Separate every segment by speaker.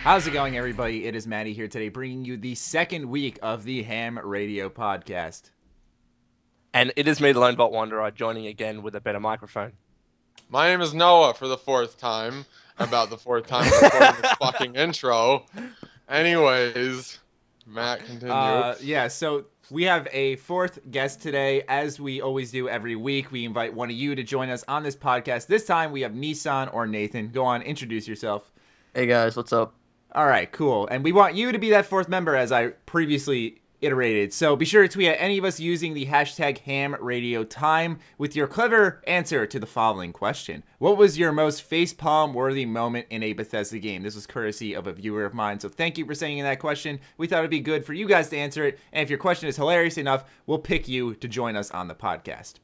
Speaker 1: How's it going, everybody? It is Matty here today, bringing you the second week of the H.A.M Radio Podcast.
Speaker 2: And it is me, the LoneVaultWanderer, joining again with a better microphone.
Speaker 3: My name is Noah for the fourth time. About the fourth time recording this fucking intro. Anyways, Matt, continue.
Speaker 1: Yeah, so we have a fourth guest today. As we always do every week, we invite one of you to join us on this podcast. This time we have Nissan or Nathan. Go on, introduce yourself.
Speaker 4: Hey guys, what's up?
Speaker 1: All right, cool. And we want you to be that fourth member, as I previously iterated. So be sure to tweet at any of us using the hashtag #HamRadioTime with your clever answer to the following question. What was your most facepalm worthy moment in a Bethesda game? This was courtesy of a viewer of mine, so thank you for sending in that question. We thought it'd be good for you guys to answer it, and if your question is hilarious enough, we'll pick you to join us on the podcast.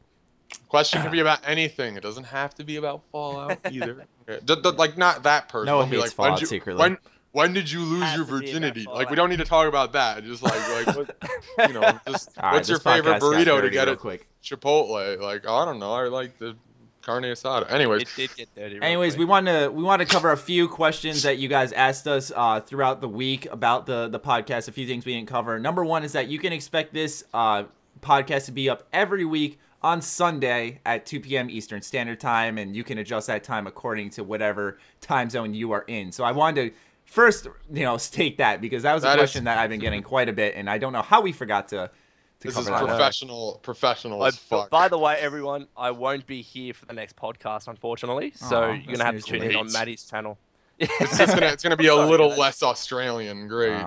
Speaker 3: Question can be about anything. It doesn't have to be about Fallout either. Like, not that person.
Speaker 1: No one
Speaker 3: be
Speaker 1: hates
Speaker 3: like,
Speaker 1: Fallout secretly.
Speaker 3: When did you lose your virginity? Like, we don't need to talk about that. Just like what, you know, just
Speaker 1: All
Speaker 3: what's
Speaker 1: right,
Speaker 3: your
Speaker 1: this
Speaker 3: favorite
Speaker 1: podcast got
Speaker 3: burrito to
Speaker 1: dirty
Speaker 3: get
Speaker 1: real
Speaker 3: at
Speaker 1: quick.
Speaker 3: Chipotle? Like, I don't know. I like the carne asada. Anyways,
Speaker 2: It did get dirty.
Speaker 1: Anyways, we want to cover a few questions that you guys asked us throughout the week about the podcast. A few things we didn't cover. Number one is that you can expect this podcast to be up every week on Sunday at 2 p.m. Eastern Standard Time, and you can adjust that time according to whatever time zone you are in. So I wanted to first, state that, because that was a question that I've been getting quite a bit, and I don't know how we forgot to
Speaker 3: this
Speaker 1: cover
Speaker 3: is
Speaker 1: that.
Speaker 3: professional as fuck.
Speaker 2: By the way, everyone, I won't be here for the next podcast, unfortunately. So you're going to have to tune in on Matty's channel.
Speaker 3: It's gonna be a little less Australian. Great.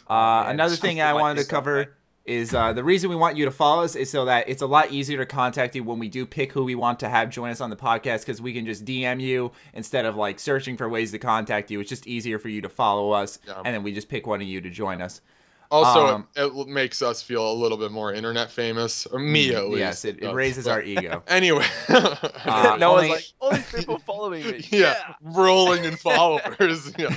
Speaker 1: Another thing I wanted to cover is the reason we want you to follow us is so that it's a lot easier to contact you when we do pick who we want to have join us on the podcast, because we can just DM you instead of like searching for ways to contact you. It's just easier for you to follow us, and then we just pick one of you to join us.
Speaker 3: Also, it makes us feel a little bit more internet famous, or me at least.
Speaker 1: Yes, it raises our ego.
Speaker 3: Anyway,
Speaker 2: no one's like, all these people following me.
Speaker 3: Yeah, rolling in followers. Yeah.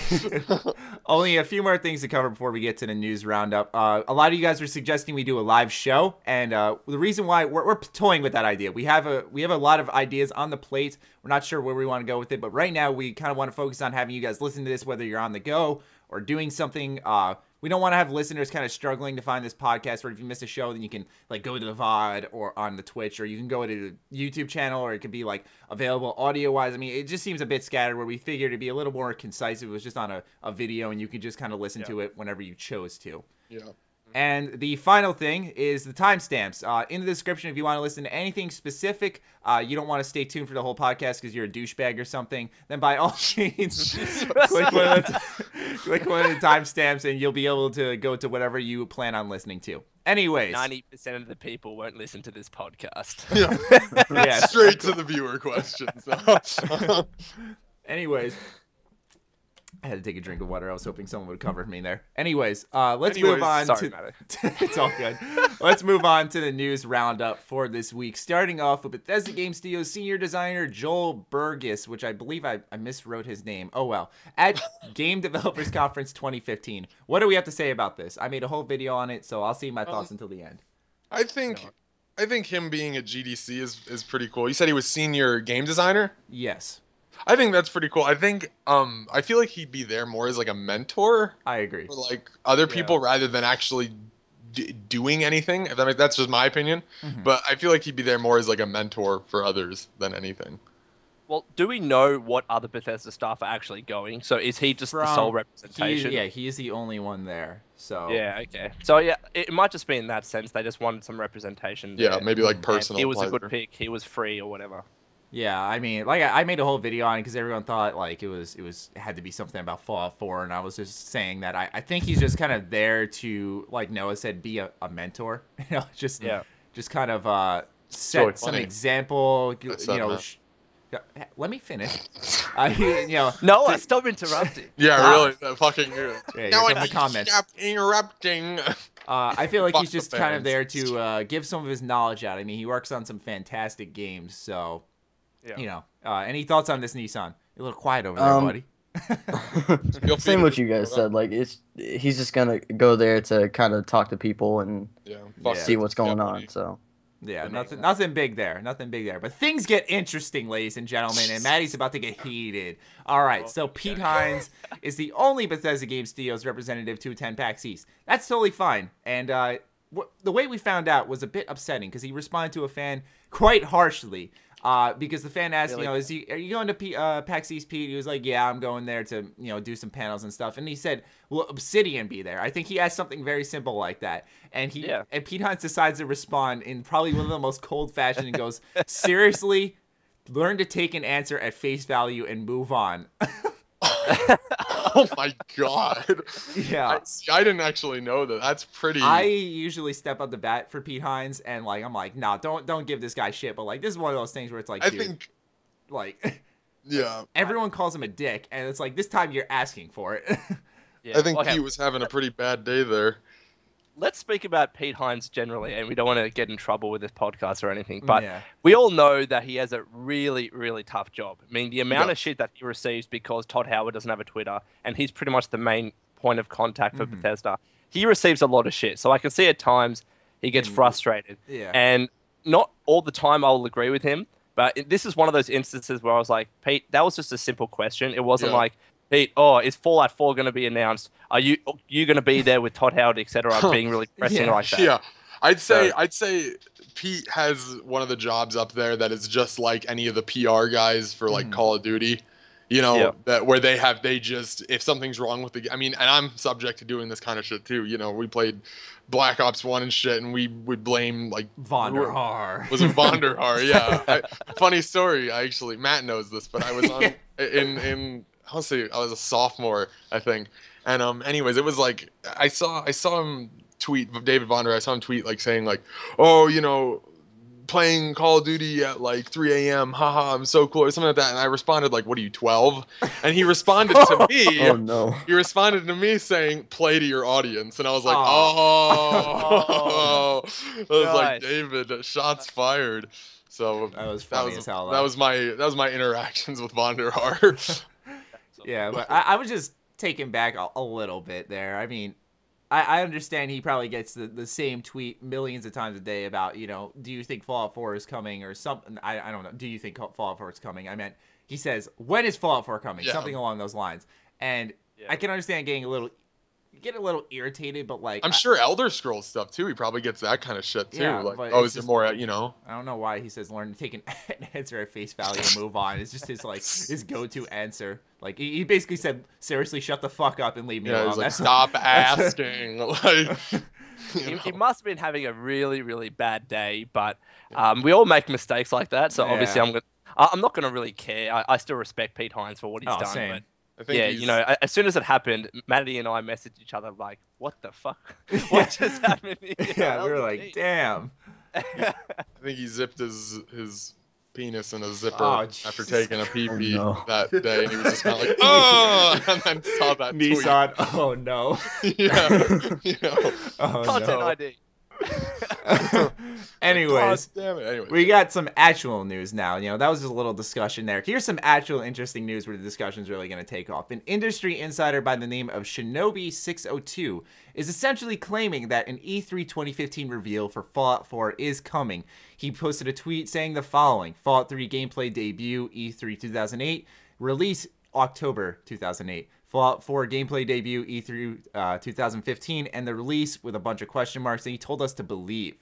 Speaker 1: Only a few more things to cover before we get to the news roundup. A lot of you guys were suggesting we do a live show, and the reason why we're toying with that idea. We have a lot of ideas on the plate. We're not sure where we want to go with it, but right now we kind of want to focus on having you guys listen to this, whether you're on the go or doing something. We don't want to have listeners kind of struggling to find this podcast, where if you miss a show, then you can like go to the VOD or on the Twitch, or you can go to the YouTube channel, or it could be like available audio-wise. I mean, it just seems a bit scattered, where we figured it'd be a little more concise if it was just on a video and you could just kind of listen to it whenever you chose to.
Speaker 3: Yeah.
Speaker 1: And the final thing is the timestamps. In the description, if you want to listen to anything specific, you don't want to stay tuned for the whole podcast because you're a douchebag or something, then by all means, click one of the timestamps and you'll be able to go to whatever you plan on listening to. Anyways.
Speaker 2: 90% of the people won't listen to this podcast.
Speaker 3: Yeah. Straight to the viewer questions.
Speaker 1: Anyways. I had to take a drink of water. I was hoping someone would cover me there. Anyways, let's move on to... It's all good. Let's move on to the news roundup for this week. Starting off with Bethesda Game Studios senior designer Joel Burgess, which I believe I miswrote his name. Oh, well. At Game Developers Conference 2015. What do we have to say about this? I made a whole video on it, so I'll save my thoughts until the end.
Speaker 3: I think him being at GDC is pretty cool. You said he was senior game designer?
Speaker 1: Yes.
Speaker 3: I think that's pretty cool. I think I feel like he'd be there more as like a mentor.
Speaker 1: I agree.
Speaker 3: For like other people rather than actually doing anything. If that's just my opinion. Mm-hmm. But I feel like he'd be there more as like a mentor for others than anything.
Speaker 2: Well, do we know what other Bethesda staff are actually going? So is he just the sole representation?
Speaker 1: He is the only one there. So
Speaker 2: yeah, okay. So yeah, it might just be in that sense. They just wanted some representation.
Speaker 3: Yeah, maybe like personal.
Speaker 2: He was a good pick. He was free or whatever.
Speaker 1: Yeah, I mean, like I made a whole video on it because everyone thought like it had to be something about Fallout 4, and I was just saying that I think he's just kind of there to, like Noah said, be a mentor. Just kind of set some example. Let me finish.
Speaker 2: No, stop interrupting.
Speaker 3: Yeah, really, that fucking.
Speaker 1: No, in the comments.
Speaker 3: Stop interrupting.
Speaker 1: I feel like he's just kind of there to give some of his knowledge out. I mean, he works on some fantastic games, so. Yeah. Any thoughts on this, Nissan? You're a little quiet over there, buddy.
Speaker 4: Same what you guys said. Like he's just gonna go there to kind of talk to people and see what's going on. So
Speaker 1: Yeah, nothing big there. Nothing big there. But things get interesting, ladies and gentlemen, and Maddie's about to get heated. All right, so Pete Hines is the only Bethesda Game Studios representative to attend PAX East. That's totally fine. And the way we found out was a bit upsetting because he responded to a fan quite harshly. Because the fan asked,
Speaker 2: Really?
Speaker 1: are you going to PAX East, Pete? He was like, yeah, I'm going there to, do some panels and stuff. And he said, will Obsidian be there? I think he asked something very simple like that. And and Pete Hines decides to respond in probably one of the most cold fashion and goes, seriously, learn to take an answer at face value and move on.
Speaker 3: Oh my god.
Speaker 1: Yeah.
Speaker 3: I didn't actually know that. That's pretty.
Speaker 1: I usually step up the bat for Pete Hines, and I'm like, nah, don't give this guy shit. But this is one of those things where it's like,
Speaker 3: yeah.
Speaker 1: Everyone calls him a dick, and it's like this time you're asking for it.
Speaker 2: Yeah.
Speaker 3: I think Pete was having a pretty bad day there.
Speaker 2: Let's speak about Pete Hines generally, and we don't want to get in trouble with this podcast or anything, but we all know that he has a really, really tough job. I mean, the amount of shit that he receives because Todd Howard doesn't have a Twitter, and he's pretty much the main point of contact for Bethesda. He receives a lot of shit, so I can see at times he gets frustrated. Yeah. And not all the time I'll agree with him, but this is one of those instances where I was like, Pete, that was just a simple question. It wasn't like, Pete, is Fallout 4 going to be announced? Are you going to be there with Todd Howard, etc.? Being really pressing like that.
Speaker 3: Yeah, I'd say Pete has one of the jobs up there that is just like any of the PR guys for Call of Duty. That where they just, if something's wrong with and I'm subject to doing this kind of shit too. We played Black Ops 1 and shit, and we would blame
Speaker 1: Vonderhaar.
Speaker 3: Was it Vonderhaar? Yeah. Funny story. Matt knows this, but I was on in honestly, I was a sophomore, I think. And anyways, it was like I saw him tweet, David Vonderhaar. I saw him tweet saying playing Call of Duty at 3 a.m. Haha, I'm so cool, or something like that. And I responded what are you, 12? And he responded to me.
Speaker 4: Oh no.
Speaker 3: He responded to me saying, play to your audience. And I was like, I was like, David, shots fired. So
Speaker 1: that was funny as hell.
Speaker 3: That was my interactions with Vonderhaar.
Speaker 1: Yeah, but I was just taken back a little bit there. I understand he probably gets the same tweet millions of times a day about, do you think Fallout 4 is coming or something? I don't know. Do you think Fallout 4 is coming? He says, when is Fallout 4 coming? Yeah. Something along those lines. And I can understand getting a little irritated, but I'm
Speaker 3: sure Elder Scrolls stuff too. He probably gets that kind of shit too.
Speaker 1: Yeah,
Speaker 3: is it more,
Speaker 1: I don't know why he says learn to take an answer at face value and move on. It's just his go-to answer. He basically said, seriously, shut the fuck up and leave me alone.
Speaker 3: He's stop asking.
Speaker 2: He must have been having a really, really bad day, but we all make mistakes like that. So obviously I'm not going to really care. I still respect Pete Hines for what he's done.
Speaker 1: Same.
Speaker 2: But as soon as it happened, Maddie and I messaged each other what the fuck? What just happened here?
Speaker 1: Yeah, we were like, damn.
Speaker 3: I think he zipped his penis in a zipper after taking a pee-pee that day, and he was just kind of like, oh, and then saw that
Speaker 1: Nissan,
Speaker 3: tweet.
Speaker 1: Oh no.
Speaker 2: Content ID.
Speaker 1: Anyways,
Speaker 3: damn it. Anyways,
Speaker 1: we got some actual news now. That was just a little discussion there. Here's some actual interesting news where the discussion's really going to take off. An industry insider by the name of Shinobi602 is essentially claiming that an E3 2015 reveal for Fallout 4 is coming. He posted a tweet saying the following: Fallout 3 gameplay debut E3 2008, release October 2008. Fallout 4 gameplay debut E3 2015, and the release with a bunch of question marks, and he told us to believe.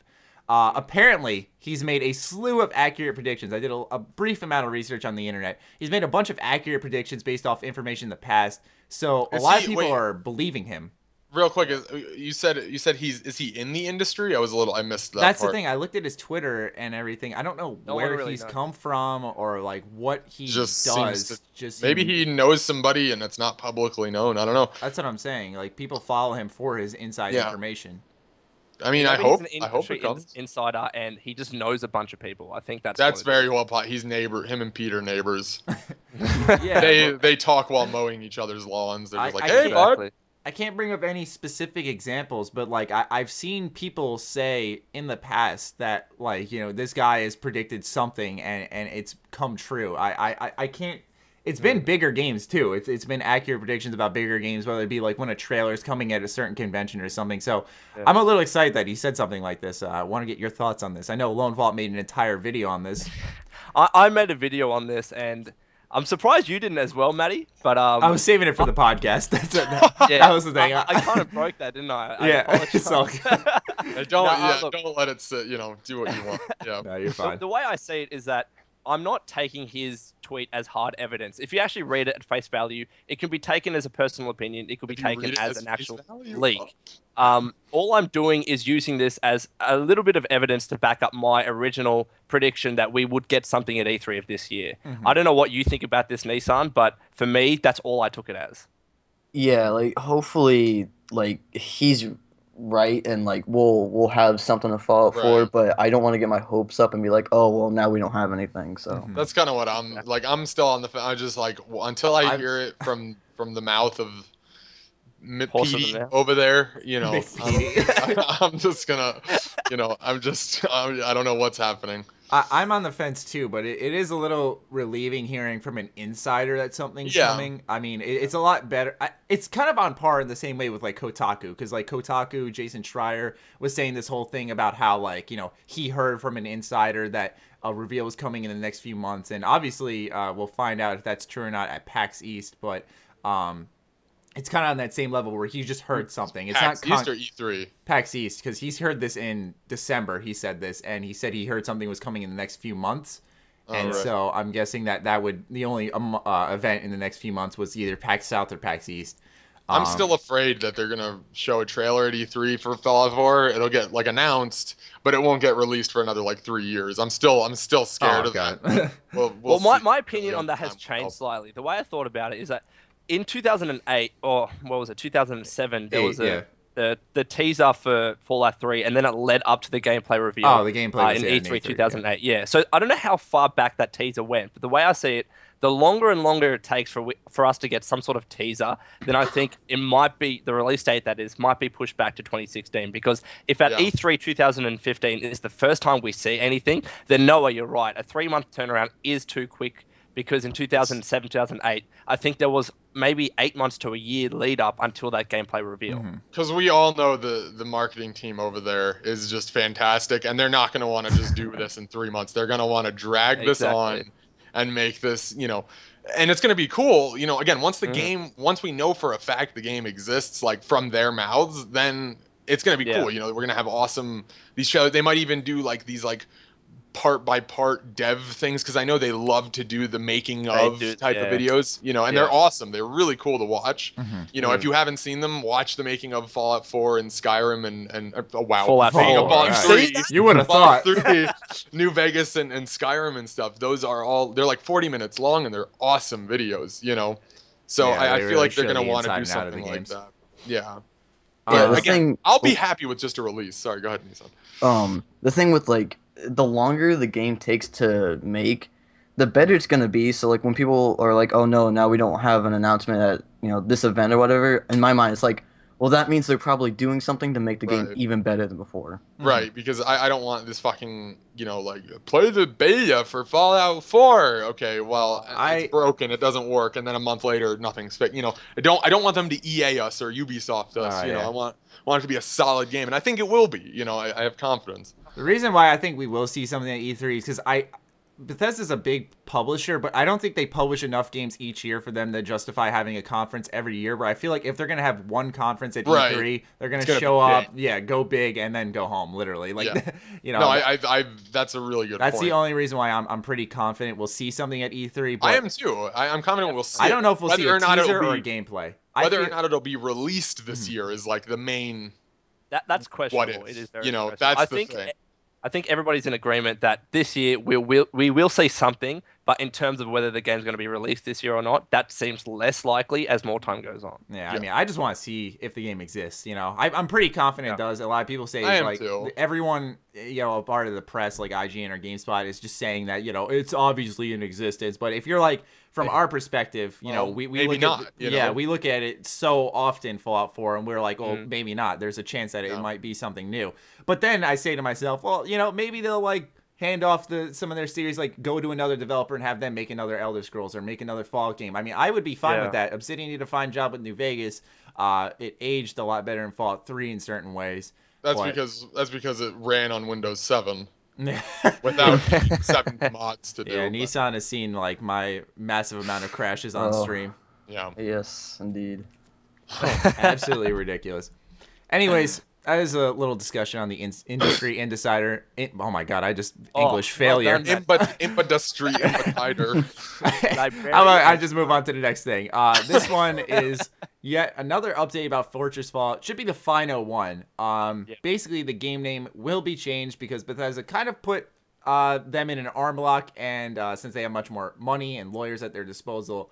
Speaker 1: Apparently, he's made a slew of accurate predictions. I did a brief amount of research on the internet. He's made a bunch of accurate predictions based off information in the past, so a lot of people are believing him.
Speaker 3: Real quick, you said is he in the industry? I missed that.
Speaker 1: That's
Speaker 3: part.
Speaker 1: The thing. I looked at his Twitter and everything. I don't know where he's come from or what he does.
Speaker 3: Maybe he knows somebody and it's not publicly known. I don't know.
Speaker 1: That's what I'm saying. People follow him for his inside information.
Speaker 3: I hope it comes.
Speaker 2: Insider, and he just knows a bunch of people. I think
Speaker 3: that's very well put. Him and Pete are neighbors.
Speaker 1: Yeah,
Speaker 3: they talk while mowing each other's lawns. They're just like, hey,
Speaker 2: bud.
Speaker 1: I can't bring up any specific examples, but I've seen people say in the past that this guy has predicted something and it's come true. I can't it's been bigger games too. It's been accurate predictions about bigger games, whether it be like when a trailer is coming at a certain convention or something. So I'm a little excited that he said something like this. I want to get your thoughts on this. I know Lone Vault made an entire video on this.
Speaker 2: I made a video on this, and I'm surprised you didn't as well, Matty. But
Speaker 1: I was saving it for the podcast. That was the thing.
Speaker 2: I kind of broke that, didn't I?
Speaker 1: Yeah.
Speaker 3: Don't let it sit. Do what you want. Yeah.
Speaker 1: No, you're fine.
Speaker 2: The way I see it is that I'm not taking his tweet as hard evidence. If you actually read it at face value, it can be taken as a personal opinion. It could be taken as an actual leak. All I'm doing is using this as a little bit of evidence to back up my original prediction that we would get something at E3 of this year. I don't know what you think about this, Nissan, but for me, that's all I took it as.
Speaker 4: Yeah, like hopefully, like he's right, and like we'll have something to follow up for. But I don't want to get my hopes up and be like, oh well, now we don't have anything. So
Speaker 3: that's kind of what I'm like. I'm still on the. I'm just like until I hear it from the mouth of Petey over there. I'm just gonna. I don't know what's happening.
Speaker 1: I'm on the fence too, but it is a little relieving hearing from an insider that something's coming. I mean, it's a lot better. It's kind of on par in the same way with like Kotaku, because like Kotaku, Jason Schreier was saying this whole thing about how like, he heard from an insider that a reveal was coming in the next few months. And obviously we'll find out if that's true or not at PAX East, but it's kind of on that same level where he just heard something. It's
Speaker 3: PAX East or E3?
Speaker 1: PAX East, because he's heard this in December. He said this, and he said he heard something was coming in the next few months. So I'm guessing that would the only event in the next few months was either PAX South or PAX East.
Speaker 3: I'm still afraid that they're gonna show a trailer at E3 for Fallout 4. It'll get like announced, but it won't get released for another like 3 years. I'm still scared of that.
Speaker 2: Well, my opinion on that has changed slightly. The way I thought about it is that in 2008, or what was it, 2007, there was the teaser for Fallout 3, and then it led up to the gameplay reveal.
Speaker 1: Oh, the gameplay
Speaker 2: in E3 2008. Yeah. So I don't know how far back that teaser went, but the way I see it, the longer and longer it takes for us to get some sort of teaser, then I think it might be the release date might be pushed back to 2016. Because if at E3 2015 is the first time we see anything, then Noah, you're right. A 3-month turnaround is too quick. Because in 2007, 2008, I think there was maybe 8 months to a year lead up until that gameplay reveal.
Speaker 3: Because we all know the marketing team over there is just fantastic, and they're not going to want to just do this in 3 months. They're going to want to drag this on and make this, and it's going to be cool. Again, once once we know for a fact the game exists, like from their mouths, then it's going to be cool. We're going to have awesome these trailers. They might even do like these like part by part dev things, because I know they love to do the making of type of videos, and they're awesome. They're really cool to watch. If you haven't seen them, watch the making of Fallout 4 and Skyrim and
Speaker 2: Fallout 4.
Speaker 3: Fallout 3.
Speaker 1: You would have thought.
Speaker 3: 3, New Vegas and Skyrim and stuff. Those are they're like 40 minutes long, and they're awesome videos, So I feel like they're going to want to do something like that. Yeah. I'll be happy with just a release. Sorry, go ahead, Nissan.
Speaker 4: The thing with like the longer the game takes to make, the better it's gonna be. So like when people are like, oh no, now we don't have an announcement at this event or whatever, in my mind it's like, well, that means they're probably doing something to make the game even better than before.
Speaker 3: Right, because I don't want this fucking, like, play the beta for Fallout 4. Okay, well, it's broken, it doesn't work, and then a month later, nothing's fixed. I don't want them to EA us or Ubisoft us. I want it to be a solid game, and I think it will be. I have confidence.
Speaker 1: The reason why I think we will see something at E3 is because Bethesda's a big publisher, but I don't think they publish enough games each year for them to justify having a conference every year. But I feel like if they're going to have one conference at E3, they're going to show up, go big, and then go home, literally. Like,
Speaker 3: No, that's a really good point.
Speaker 1: That's the only reason why I'm pretty confident we'll see something at E3. But
Speaker 3: I am too. I'm confident we'll see
Speaker 1: I don't know if we'll see a teaser or a gameplay.
Speaker 3: Whether or not it'll be released this year is like the main...
Speaker 2: That's questionable.
Speaker 3: What if,
Speaker 2: it is very
Speaker 3: that's the thing.
Speaker 2: I think everybody's in agreement that this year we will see something, but in terms of whether the game's going to be released this year or not, that seems less likely as more time goes on.
Speaker 1: Yeah, I mean, I just want to see if the game exists. I'm pretty confident it does. A lot of people say everyone, a part of the press like IGN or GameSpot is just saying that it's obviously in existence. But if you're like from our perspective, we look at we look at it so often, Fallout 4, and we're like, well, maybe not. There's a chance that it might be something new. But then I say to myself, well, maybe they'll like hand off some of their series, like go to another developer and have them make another Elder Scrolls or make another Fallout game. I mean, I would be fine with that. Obsidian did a fine job with New Vegas. It aged a lot better in Fallout 3 in certain ways.
Speaker 3: That's because it ran on Windows 7 without 7 mods to do.
Speaker 1: Yeah, Nissan has seen like my massive amount of crashes on stream.
Speaker 3: Yeah.
Speaker 4: Yes, indeed.
Speaker 1: Absolutely ridiculous. Anyways, that is a little discussion on the industry indecider. Oh my god, I just English failure.
Speaker 3: Industry indecider.
Speaker 1: How about I just move on to the next thing? This one is yet another update about Fortress Fallout. It should be the final one. Basically, the game name will be changed because Bethesda kind of put them in an arm lock, and since they have much more money and lawyers at their disposal,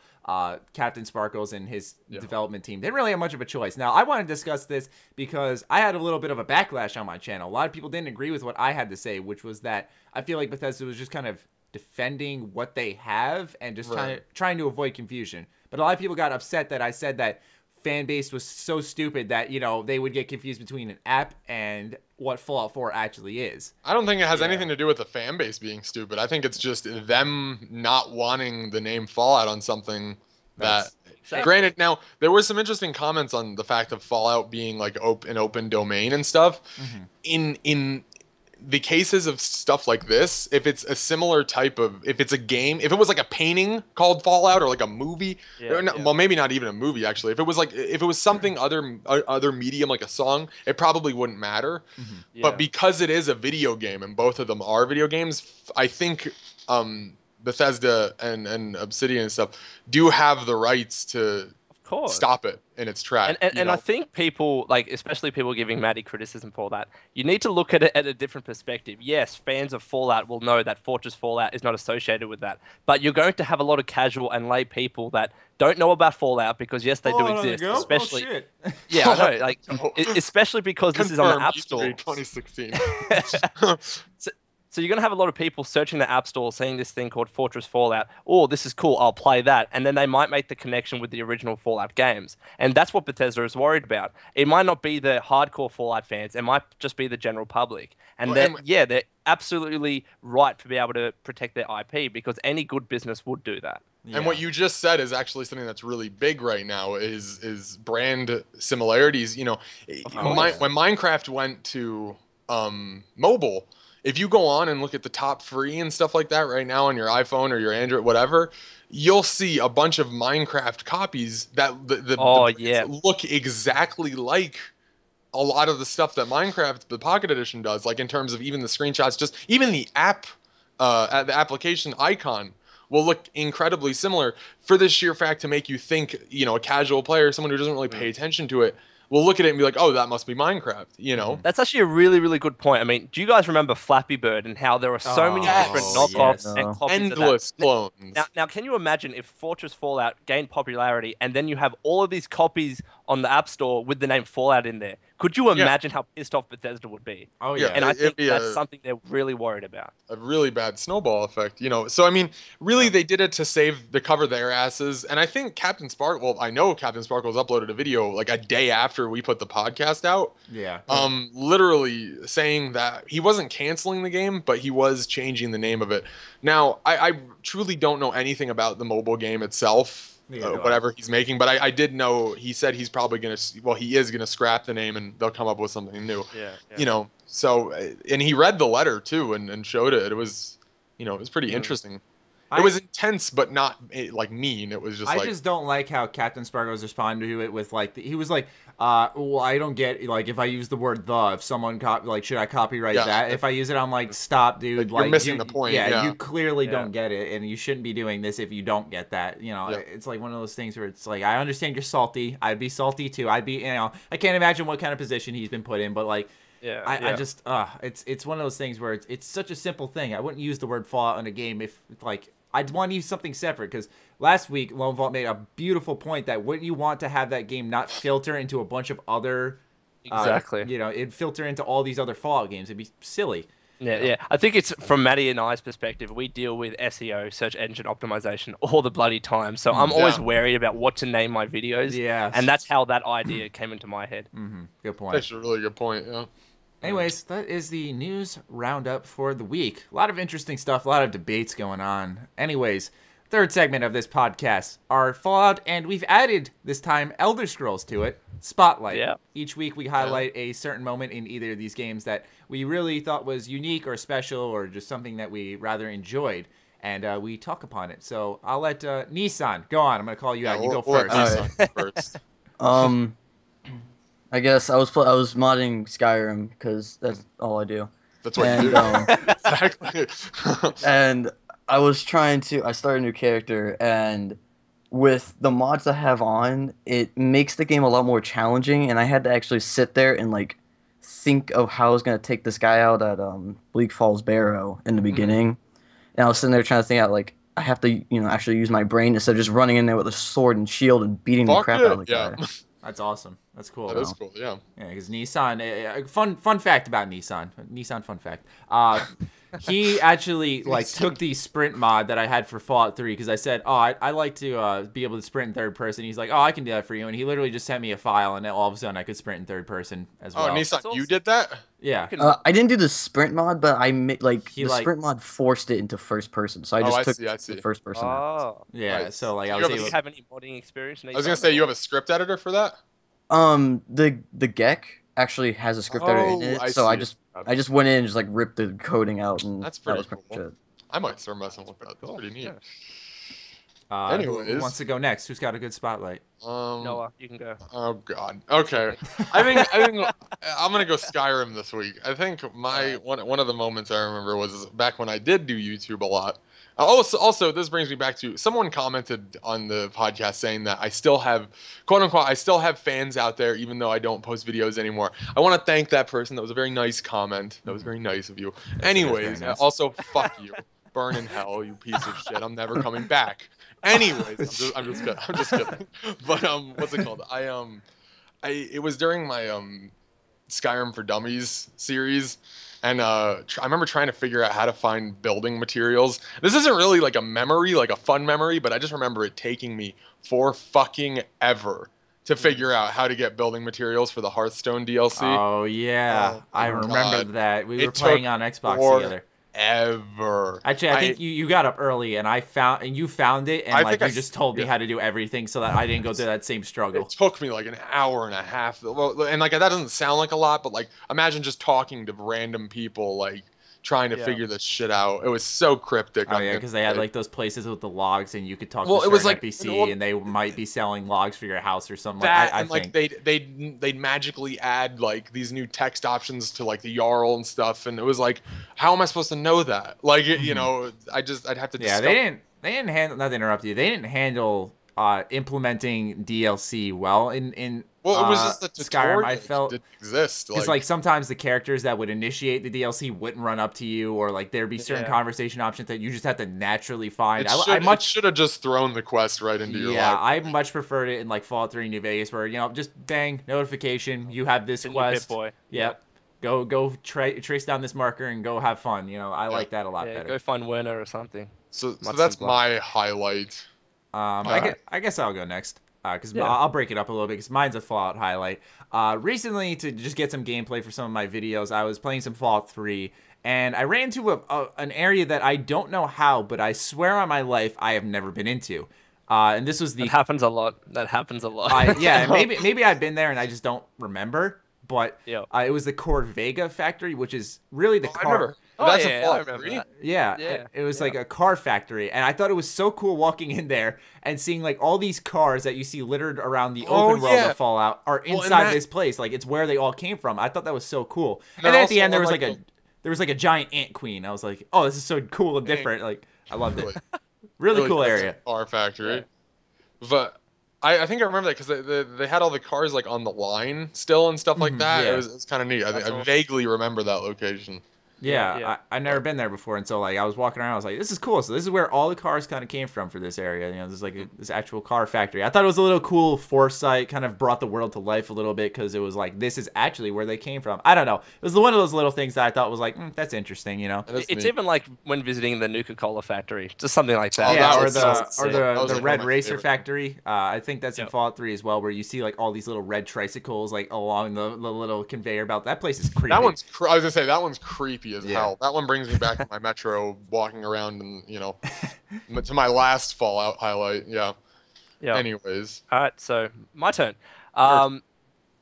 Speaker 1: Captain Sparkles and his development team didn't really have much of a choice. Now, I want to discuss this because I had a little bit of a backlash on my channel. A lot of people didn't agree with what I had to say, which was that I feel like Bethesda was just kind of defending what they have and just trying to avoid confusion. But a lot of people got upset that I said that fan base was so stupid that, you know, they would get confused between an app and what Fallout 4 actually is.
Speaker 3: I don't think it has anything to do with the fan base being stupid. I think it's just them not wanting the name Fallout on something that... Granted, now, there were some interesting comments on the fact of Fallout being like an open domain and stuff. In the cases of stuff like this, if it's a similar type of, if it's a game, if it was like a painting called Fallout or like a movie, well, maybe not even a movie actually. If it was something other medium like a song, it probably wouldn't matter. But because it is a video game and both of them are video games, I think Bethesda and Obsidian and stuff do have the rights to stop it in its tracks.
Speaker 2: And I think people, like, especially people giving Matty criticism for that, you need to look at it at a different perspective. Yes, fans of Fallout will know that Fortress Fallout is not associated with that, but you're going to have a lot of casual and lay people that don't know about Fallout because, yes, they do exist. Especially, yeah, I know, like, especially because this is on the App Store.
Speaker 3: 2016.
Speaker 2: So you're going to have a lot of people searching the App Store, seeing this thing called Fortress Fallout. Oh, this is cool. I'll play that. And then they might make the connection with the original Fallout games. And that's what Bethesda is worried about. It might not be the hardcore Fallout fans. It might just be the general public. And they're absolutely right to be able to protect their IP because any good business would do that.
Speaker 3: And what you just said is actually something that's really big right now is brand similarities. You know, when Minecraft went to mobile, if you go on and look at the top free and stuff like that right now on your iPhone or your Android, whatever, you'll see a bunch of Minecraft copies that look exactly like a lot of the stuff that Minecraft, the Pocket Edition, does. Like in terms of even the screenshots, just even the app, the application icon will look incredibly similar for the sheer fact to make you think, you know, a casual player, someone who doesn't really pay attention to it, we'll look at it and be like, oh, that must be Minecraft, you know?
Speaker 2: That's actually a really, really good point. I mean, do you guys remember Flappy Bird and how there are so many different knockoffs and copies
Speaker 3: endless clones.
Speaker 2: Now, can you imagine if Fortress Fallout gained popularity and then you have all of these copies on the App Store with the name Fallout in there? Could you imagine how pissed off Bethesda would be?
Speaker 1: Oh, yeah.
Speaker 2: And I think that's something they're really worried about.
Speaker 3: A really bad snowball effect, you know? So, I mean, really, they did it to cover their asses. And I think Captain Sparkle, well, I know Captain Sparkle's uploaded a video like a day after we put the podcast out.
Speaker 1: Yeah.
Speaker 3: Literally saying that he wasn't canceling the game, but he was changing the name of it. Now, I truly don't know anything about the mobile game itself. Whatever he's making, but I did know he said he's probably he is gonna scrap the name and they'll come up with something new. You know, so and he read the letter too and showed it. It was, you know, it was pretty interesting. It was intense, but not like mean. It was just
Speaker 1: I just don't like how Captain Sparkles responded to it with like he was like, well, I don't get like if I use the word the, if someone should I copyright that? If I use it, I'm like, stop, dude.
Speaker 3: Like, you're missing the point.
Speaker 1: Yeah, you clearly don't get it, and you shouldn't be doing this if you don't get that. You know, it's like one of those things where it's like, I understand you're salty. I'd be salty too. I'd be, you know, I can't imagine what kind of position he's been put in, but like. I just it's one of those things where it's such a simple thing. I wouldn't use the word Fallout in a game if like I'd want to use something separate, because last week Lone Vault made a beautiful point that wouldn't you want to have that game not filter into a bunch of other you know, it'd filter into all these other Fallout games. It'd be silly.
Speaker 2: Yeah. I think it's from Matty and I's perspective, we deal with SEO, search engine optimization, all the bloody time. So I'm always wary about what to name my videos.
Speaker 1: Yeah.
Speaker 2: And that's how that idea came into my head.
Speaker 1: Good point.
Speaker 3: That's a really good point, yeah.
Speaker 1: Anyways, that is the news roundup for the week. A lot of interesting stuff, a lot of debates going on. Anyways, third segment of this podcast, our Fallout, and we've added this time Elder Scrolls to it, Spotlight.
Speaker 2: Yeah.
Speaker 1: Each week we highlight a certain moment in either of these games that we really thought was unique or special or just something that we rather enjoyed, and we talk upon it. So I'll let Nissan go on. I'm going to call you out. You go first.
Speaker 3: First.
Speaker 4: I guess I was modding Skyrim because that's all I do.
Speaker 3: That's what you do. Exactly.
Speaker 4: And I started a new character, and with the mods I have on, it makes the game a lot more challenging, and I had to actually sit there and like think of how I was gonna take this guy out at Bleak Falls Barrow in the beginning. And I was sitting there trying to think out like I have to, actually use my brain instead of just running in there with a sword and shield and beating the crap out of the guy.
Speaker 1: That's awesome. That's cool.
Speaker 3: That is cool, yeah.
Speaker 1: Yeah, because Nissan, fun fact about Nissan fun fact. He actually took the sprint mod that I had for Fallout 3 because I said, I like to be able to sprint in third person. He's like, I can do that for you. And he literally just sent me a file, and all of a sudden I could sprint in third person as well.
Speaker 3: Oh, Nissan, you did that?
Speaker 1: Yeah.
Speaker 4: I didn't do the sprint mod, but sprint mod forced it into first person. So I just took the first person.
Speaker 2: Oh.
Speaker 1: Yeah,
Speaker 3: nice.
Speaker 1: So
Speaker 2: I was able to have any modding experience?
Speaker 3: I was going to say, you have a script editor for that?
Speaker 4: The GEC actually has a script editor in it, so I just went in and just ripped the coding out, and
Speaker 3: that's pretty
Speaker 4: cool.
Speaker 3: It. I might start messing with that. That's pretty neat.
Speaker 1: Yeah.
Speaker 3: Anyways,
Speaker 1: who wants to go next? Who's got a good spotlight?
Speaker 2: Noah, you can go.
Speaker 3: Oh God. Okay. I think I'm gonna go Skyrim this week. I think one of the moments I remember was back when I did do YouTube a lot. Also, this brings me back to someone commented on the podcast saying that I still have, quote unquote, I still have fans out there even though I don't post videos anymore. I want to thank that person. That was a very nice comment. That was very nice of you. Anyways, nice. Also, fuck you. Burn in hell, you piece of shit. I'm never coming back. Anyways, I'm just kidding. But what's it called? It was during my Skyrim for Dummies series. And I remember trying to figure out how to find building materials. This isn't really like a memory, like a fun memory, but I just remember it taking me for fucking ever to figure out how to get building materials for the Hearthstone DLC.
Speaker 1: Oh, yeah. I remember that. We were playing on Xbox together.
Speaker 3: Ever.
Speaker 1: Actually, I think you got up early, and you found it, and you just told me how to do everything so that I didn't go through that same struggle.
Speaker 3: It took me like an hour and a half, and that doesn't sound like a lot, but imagine just talking to random people, trying to figure this shit out. It was so cryptic.
Speaker 1: Oh yeah, because they had those places with the logs, and you could talk to a NPC, and they might be selling logs for your house or something.
Speaker 3: I think they'd magically add these new text options to the Jarl and stuff, and it was how am I supposed to know that? I'd have to.
Speaker 1: Yeah, they didn't handle. Not to interrupt you. They didn't handle implementing DLC well in.
Speaker 3: Well, it was just the tutorial
Speaker 1: Skyrim. I felt
Speaker 3: didn't exist
Speaker 1: because sometimes the characters that would initiate the DLC wouldn't run up to you, or there'd be certain conversation options that you just have to naturally find.
Speaker 3: It should have just thrown the quest right into your life.
Speaker 1: Yeah, I much preferred it in Fallout 3 New Vegas, where just bang notification, you have this quest.
Speaker 2: Boy.
Speaker 1: Yep. Go trace down this marker and go have fun. I like that a lot better.
Speaker 2: Go find Werner or something.
Speaker 3: So that's my highlight.
Speaker 1: I guess I'll go next. Because I'll break it up a little bit because mine's a Fallout highlight. Recently, to just get some gameplay for some of my videos, I was playing some Fallout 3, and I ran into an area that I don't know how, but I swear on my life I have never been into. And this was
Speaker 2: That happens a lot.
Speaker 1: Yeah, maybe I've been there and I just don't remember. But it was the Corvega factory, which is really the car.
Speaker 3: That's a Fallout 3?
Speaker 1: Yeah, it was like a car factory, and I thought it was so cool walking in there and seeing all these cars that you see littered around the open world of Fallout are inside this place. It's where they all came from. I thought that was so cool. And then at the end there was a giant ant queen. I was like, oh, this is so cool and different. I loved it. Really cool area.
Speaker 3: Car factory. Yeah. But I think I remember that because they had all the cars on the line still and stuff like that. Yeah. It was kind of neat. I vaguely remember that location.
Speaker 1: Yeah. I've never been there before, and so like I was walking around, I was like, this is cool. So this is where all the cars kind of came from for this area. You know, there's like this actual car factory. I thought it was a little cool foresight, kind of brought the world to life a little bit because it was like this is actually where they came from. I don't know. It was one of those little things that I thought was like that's interesting. You know,
Speaker 2: it's even like when visiting the Nuka-Cola factory, just something like that.
Speaker 1: Yeah, or the Red Racer factory. I think that's in Fallout 3 as well, where you see like all these little red tricycles like along the little conveyor belt. That place is creepy.
Speaker 3: I was gonna say that one's creepy as hell. That one brings me back to my Metro, walking around and to my last Fallout highlight. Yeah. Anyways.
Speaker 2: All right, so my turn.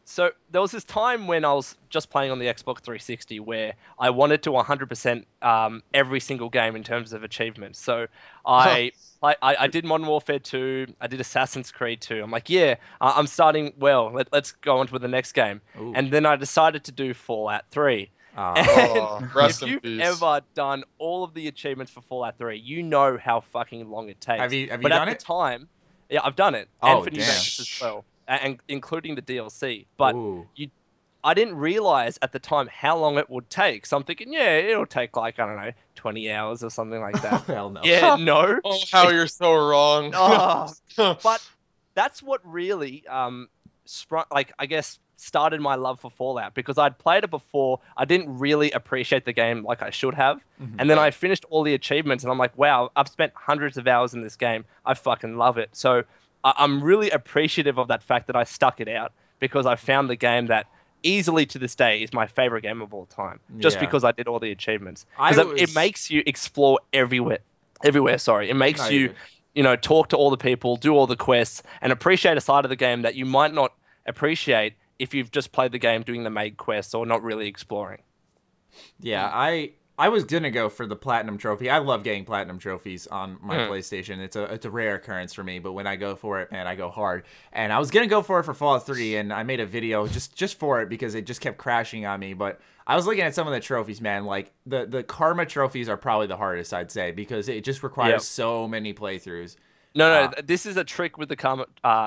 Speaker 2: So there was this time when I was just playing on the Xbox 360 where I wanted to 100% every single game in terms of achievements. So I did Modern Warfare 2, I did Assassin's Creed 2. I'm like, I'm starting well. Let's go on to the next game. Ooh. And then I decided to do Fallout 3. If you've ever done all of the achievements for Fallout 3, you know how fucking long it takes.
Speaker 1: Have you done it?
Speaker 2: But at the time, I've done it. And for New Vegas as well. And including the DLC, but I didn't realize at the time how long it would take. So I'm thinking, it'll take like, I don't know, 20 hours or something like that.
Speaker 1: Hell no.
Speaker 2: Yeah, no.
Speaker 3: Oh, how you're so wrong.
Speaker 2: But that's what really, I guess, started my love for Fallout, because I'd played it before. I didn't really appreciate the game like I should have. And then I finished all the achievements and I'm like, wow, I've spent hundreds of hours in this game. I fucking love it. So I'm really appreciative of that fact that I stuck it out, because I found the game that easily to this day is my favorite game of all time, just because I did all the achievements. Because it makes you explore everywhere. It makes you, talk to all the people, do all the quests, and appreciate a side of the game that you might not appreciate if you've just played the game doing the main quests or not really exploring.
Speaker 1: Yeah, I was gonna go for the platinum trophy. I love getting platinum trophies on my PlayStation. It's a rare occurrence for me, but when I go for it, man, I go hard. And I was gonna go for it for Fallout 3, and I made a video just for it because it just kept crashing on me. But I was looking at some of the trophies, man. Like the karma trophies are probably the hardest, I'd say, because it just requires so many playthroughs.
Speaker 2: No, this is a trick with the karma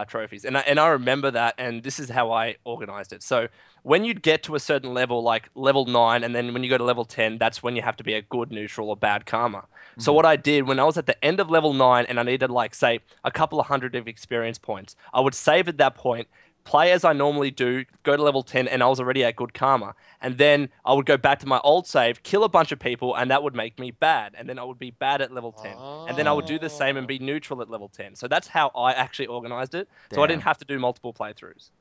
Speaker 2: trophies, and I remember that, and this is how I organized it. So when you get to a certain level, like level 9, and then when you go to level 10, that's when you have to be a good, neutral, or bad karma. So what I did when I was at the end of level 9 and I needed, like, say, a couple of hundred of experience points, I would save at that point, play as I normally do, go to level 10, and I was already at good karma. And then I would go back to my old save, kill a bunch of people, and that would make me bad. And then I would be bad at level 10. And then I would do the same and be neutral at level 10. So that's how I actually organized it. So I didn't have to do multiple playthroughs.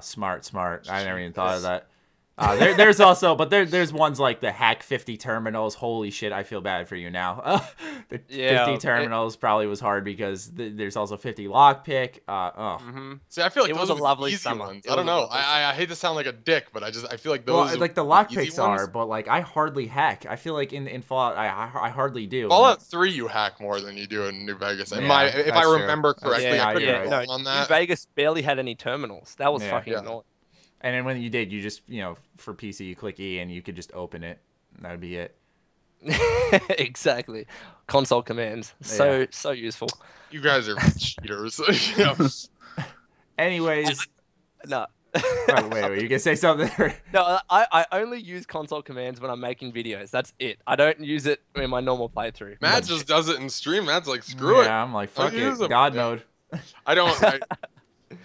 Speaker 1: Smart. I never even thought of that. There's also, but there's ones like the hack 50 terminals. Holy shit, I feel bad for you now. The 50 terminals probably was hard because there's also 50 lockpick.
Speaker 3: See, I feel like
Speaker 2: it
Speaker 3: those
Speaker 2: was a lovely
Speaker 3: easy ones. I don't know. I hate to sound like a dick, but I feel like those.
Speaker 1: Well, like the lockpicks are, but like I hardly hack. I feel like in Fallout, I hardly do.
Speaker 3: Fallout 3, you hack more than you do in New Vegas. If I remember correctly, I could be wrong on that.
Speaker 2: New Vegas barely had any terminals. That was fucking annoying.
Speaker 1: And then when you did, you just, for PC, you click E and you could just open it. That would be it.
Speaker 2: Exactly. Console commands. So useful.
Speaker 3: You guys are cheaters.
Speaker 1: Anyways.
Speaker 2: No.
Speaker 1: Wait, you gonna say something?
Speaker 2: No, I only use console commands when I'm making videos. That's it. I don't use it in my normal playthrough.
Speaker 3: Matt just does it in stream. Matt's like, screw it.
Speaker 1: Yeah, I'm like, fuck it. God mode.
Speaker 3: I don't...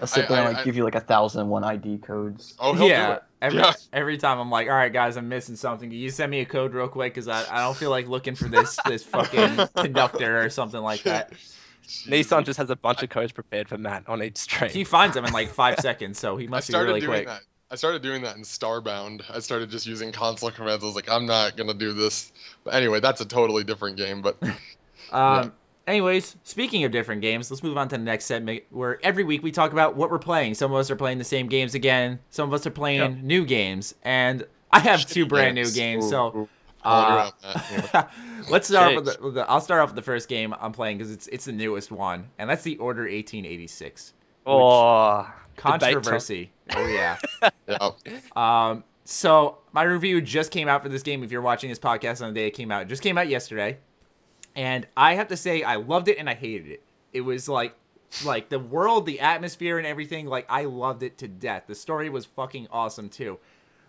Speaker 4: I'll sit there and give you like 1,001 ID codes.
Speaker 3: Oh, he'll do it.
Speaker 1: Every time I'm like, all right, guys, I'm missing something. Can you send me a code real quick? Because I don't feel like looking for this fucking conductor or something like that.
Speaker 2: Nissan just has a bunch of codes prepared for Matt on each stream.
Speaker 1: He finds them in like 5 seconds, so he must be really quick.
Speaker 3: I started doing that in Starbound. I started just using console commands. I was like, I'm not going to do this. But anyway, that's a totally different game. But
Speaker 1: Anyways, speaking of different games, let's move on to the next segment where every week we talk about what we're playing. Some of us are playing the same games again. Some of us are playing new games. And I have two brand new games. So let's start off with I'll start off with the first game I'm playing because it's the newest one. And that's the Order 1886. Controversy. Oh, yeah. So my review just came out for this game. If you're watching this podcast on the day it came out, it just came out yesterday. And I have to say, I loved it and I hated it. It was like the world, the atmosphere and everything, like I loved it to death. The story was fucking awesome too.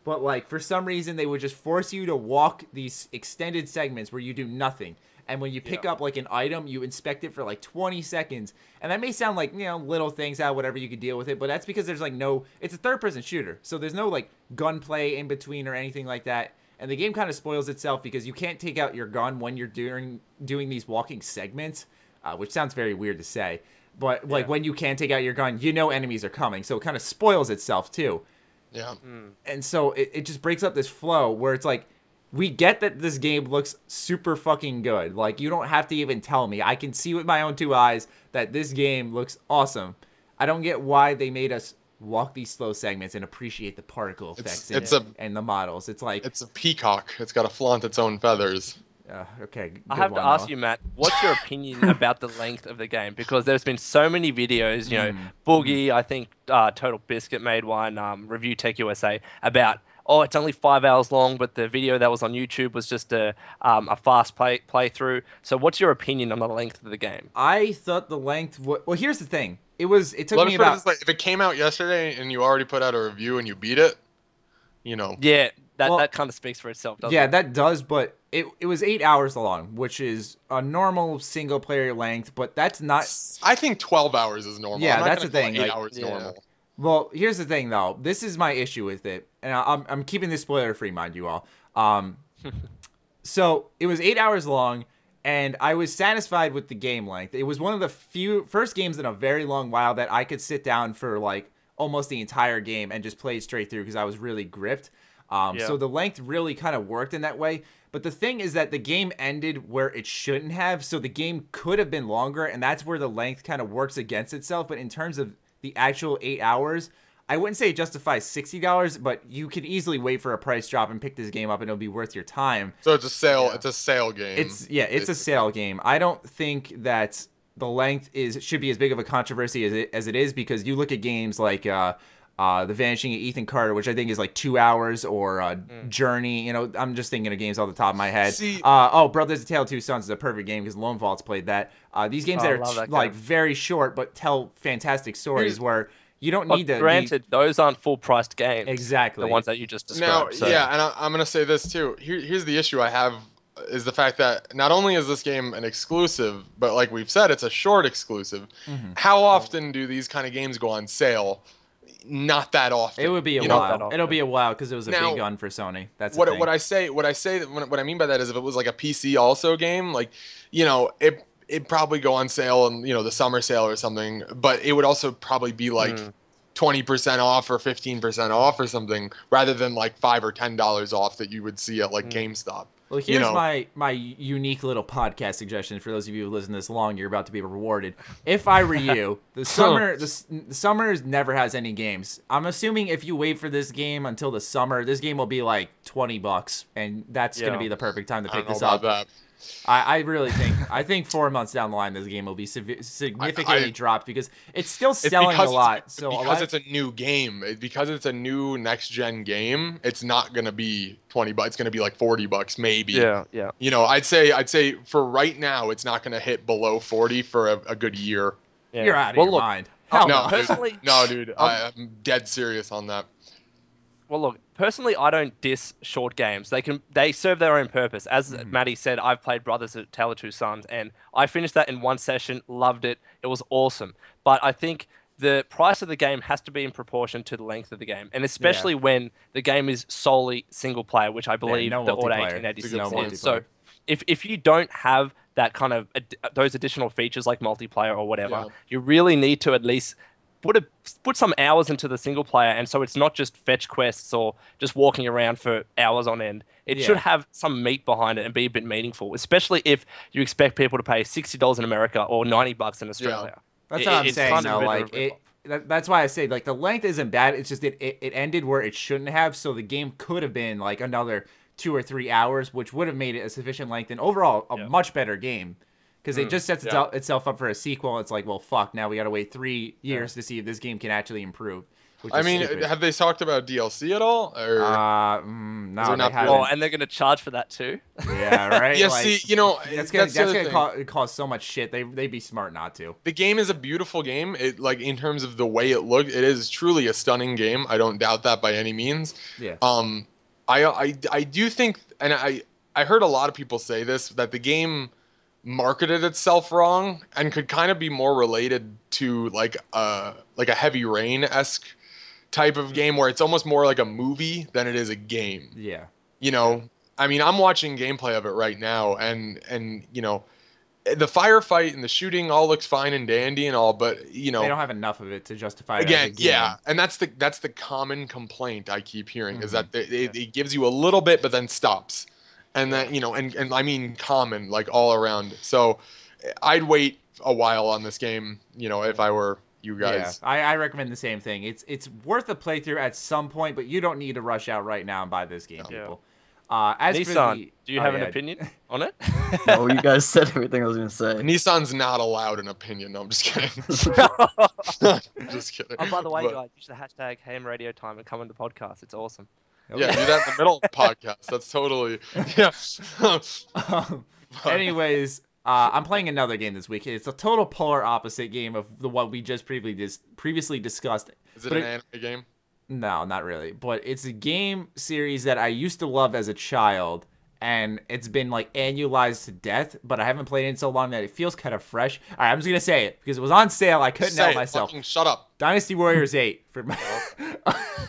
Speaker 1: but like for some reason they would just force you to walk these extended segments where you do nothing. And when you pick up like an item, you inspect it for like 20 seconds. And that may sound like, little things, whatever, you could deal with it. But that's because there's like it's a third-person shooter. So there's no like gunplay in between or anything like that. And the game kind of spoils itself because you can't take out your gun when you're doing these walking segments, which sounds very weird to say. But like when you can take out your gun, enemies are coming. So it kind of spoils itself too.
Speaker 3: Yeah.
Speaker 1: And so it just breaks up this flow where it's like, we get that this game looks super fucking good. Like, you don't have to even tell me. I can see with my own 2 eyes that this game looks awesome. I don't get why they made us walk these slow segments and appreciate the particle effects and the models. It's like...
Speaker 3: It's a peacock. It's got to flaunt its own feathers.
Speaker 1: Okay.
Speaker 2: I have to ask you, Matt, what's your opinion about the length of the game? Because there's been so many videos, Boogie, I think Total Biscuit made one, Review Tech USA, about... it's only 5 hours long, but the video that was on YouTube was just a fast playthrough. So what's your opinion on the length of the game?
Speaker 1: I thought the length... Well, here's the thing. It took me
Speaker 3: about... if it came out yesterday and you already put out a review and you beat it,
Speaker 2: Yeah, that kind of speaks for itself, doesn't it?
Speaker 1: Yeah, that does, but it was 8 hours long, which is a normal single-player length, but that's not...
Speaker 3: I think 12 hours is normal.
Speaker 1: Yeah, that's the thing.
Speaker 3: 8 hours normal.
Speaker 1: Well, here's the thing, though. This is my issue with it, and I'm keeping this spoiler-free, mind you all. So it was 8 hours long, and I was satisfied with the game length. It was one of the first games in a very long while that I could sit down for like almost the entire game and just play it straight through because I was really gripped. So the length really kind of worked in that way. But the thing is that the game ended where it shouldn't have, so the game could have been longer, and that's where the length kind of works against itself. But in terms of the actual 8 hours, I wouldn't say it justifies $60, but you could easily wait for a price drop and pick this game up and it'll be worth your time.
Speaker 3: So it's a sale. Yeah. It's a sale game.
Speaker 1: It's a sale game. I don't think that the length should be as big of a controversy as it is, because you look at games like The Vanishing of Ethan Carter, which I think is like 2 hours, or Journey. I'm just thinking of games off the top of my head. Brothers: A Tale of Two Sons is a perfect game because Lone Vault's played that. These games that are like very short but tell fantastic stories where you don't need to...
Speaker 2: Granted, those aren't full-priced games.
Speaker 1: Exactly.
Speaker 2: The ones that you just described.
Speaker 3: And I'm going to say this too. Here's the issue I have, is the fact that not only is this game an exclusive, but like we've said, it's a short exclusive. Mm-hmm. How often do these kind of games go on sale? Not that often.
Speaker 1: It would be a while. It'll be a while because it was a big gun for Sony. That's
Speaker 3: what I mean by that is, if it was like a PC also game, like, it'd probably go on sale in, the summer sale or something, but it would also probably be like 20% off or 15% off or something, rather than like $5 or $10 off that you would see at like GameStop.
Speaker 1: Well, here's my unique little podcast suggestion for those of you who listen this long. You're about to be rewarded. If I were you, the summer never has any games. I'm assuming if you wait for this game until the summer, this game will be like $20, and that's going to be the perfect time to pick this up. I really think 4 months down the line, this game will be significantly dropped because it's still selling a lot.
Speaker 3: Because it's a new game, because it's a new next gen game, it's not gonna be $20. It's gonna be like $40 maybe.
Speaker 2: Yeah.
Speaker 3: I'd say for right now, it's not gonna hit below 40 for a good year.
Speaker 1: Yeah. You're out of your mind.
Speaker 3: No, dude, I'm dead serious on that.
Speaker 2: Well, look, personally, I don't diss short games. They serve their own purpose. As Matty said, I've played Brothers: A Tale of Two Sons, and I finished that in one session, loved it. It was awesome. But I think the price of the game has to be in proportion to the length of the game, and especially when the game is solely single player, which I believe the Order 1886 is. So if you don't have that kind of those additional features like multiplayer or whatever, you really need to at least put some hours into the single player, and so it's not just fetch quests or just walking around for hours on end. It should have some meat behind it and be a bit meaningful, especially if you expect people to pay $60 in America or $90 in Australia.
Speaker 1: Yeah. That's what I'm saying, though. Like, that's why I say, like, the length isn't bad. It's just it ended where it shouldn't have, so the game could have been like another 2 or 3 hours, which would have made it a sufficient length and overall a much better game. Because it just sets itself up for a sequel. It's like, well, fuck, now we got to wait 3 years to see if this game can actually improve.
Speaker 3: I mean, have they talked about DLC at all? Or
Speaker 1: no, they haven't.
Speaker 2: Oh, and they're gonna charge for that too.
Speaker 1: Yeah, right.
Speaker 3: Yeah,
Speaker 1: like,
Speaker 3: see, you know,
Speaker 1: that's gonna cause so much shit. They'd be smart not to.
Speaker 3: The game is a beautiful game. It like in terms of the way it looked, it is truly a stunning game. I don't doubt that by any means.
Speaker 1: Yeah.
Speaker 3: I do think, and I heard a lot of people say this, that the game marketed itself wrong and could kind of be more related to like a Heavy Rain-esque type of game where it's almost more like a movie than it is a game.
Speaker 1: Yeah.
Speaker 3: You know, I mean, I'm watching gameplay of it right now, and you know, the firefight and the shooting all looks fine and dandy and all, but you know,
Speaker 1: they don't have enough of it to justify it
Speaker 3: again.
Speaker 1: as a game.
Speaker 3: Yeah, and that's the common complaint I keep hearing is that it gives you a little bit, but then stops, and that you know, and I mean common like all around. So I'd wait a while on this game, you know, if I were you guys.
Speaker 1: Yeah, I recommend the same thing. It's worth a playthrough at some point, but you don't need to rush out right now and buy this game, people. As
Speaker 2: Nissan, do you have an opinion on it?
Speaker 4: No, you guys said everything I was gonna say.
Speaker 3: Nissan's not allowed an opinion. No, I'm just kidding. Just kidding.
Speaker 2: Oh, by the way, guys, use the hashtag H.A.M Radio Time and come on the podcast. It's awesome.
Speaker 3: Yeah, do that in the middle of the podcast. That's totally
Speaker 1: Anyways, I'm playing another game this week. It's a total polar opposite game of the one we just previously discussed.
Speaker 3: Is it an anime game?
Speaker 1: No, not really. But it's a game series that I used to love as a child, and it's been like annualized to death, but I haven't played it in so long that it feels kind of fresh. All right, I'm just going to say it because it was on sale. I couldn't help myself.
Speaker 3: Shut up.
Speaker 1: Dynasty Warriors 8. For my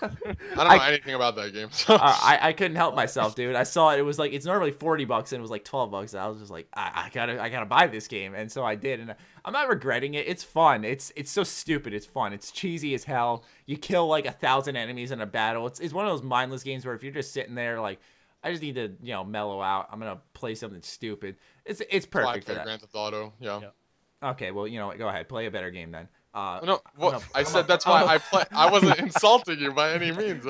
Speaker 3: I don't know anything about that game.
Speaker 1: I couldn't help myself, dude. I saw it. It was like, it's normally $40 and it was like $12. And I was just like, I gotta buy this game. And so I did. And I'm not regretting it. It's fun. It's so stupid. It's fun. It's cheesy as hell. You kill like 1,000 enemies in a battle. It's one of those mindless games where if you're just sitting there like, I just need to, you know, mellow out. I'm gonna play something stupid. It's perfect for that.
Speaker 3: Grand Theft Auto, yeah.
Speaker 1: Okay, well, you know what? Go ahead. Play a better game then.
Speaker 3: No, well, I said that's why I play. I wasn't insulting you by any means.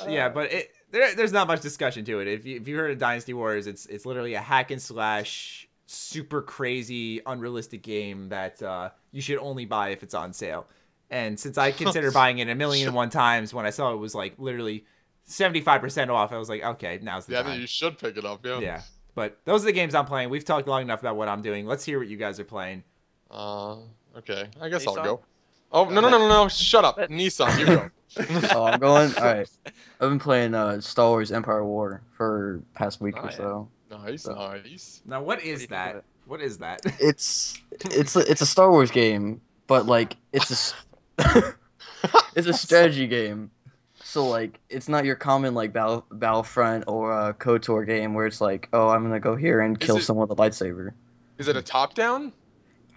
Speaker 1: Yeah, but there's not much discussion to it. If you heard of Dynasty Warriors, it's literally a hack and slash, super crazy, unrealistic game that you should only buy if it's on sale. And since I consider buying it 1,000,001 times, when I saw it was like literally 75% off, I was like, okay, now's the time.
Speaker 3: Yeah, you should pick it up. Yeah.
Speaker 1: Yeah, but those are the games I'm playing. We've talked long enough about what I'm doing. Let's hear what you guys are playing.
Speaker 3: Okay, I guess
Speaker 2: Nissan?
Speaker 3: I'll go. Oh, no, shut up. Nissan, you go.
Speaker 4: Oh, I'm going? Alright. I've been playing Star Wars Empire War for past week or so.
Speaker 3: Nice.
Speaker 1: Now, what is that? What is that?
Speaker 4: It's a Star Wars game, but like it's a strategy game. So like it's not your common like Battlefront or KOTOR game where it's like, oh, I'm gonna go here and kill someone with a lightsaber.
Speaker 3: Is it a top-down?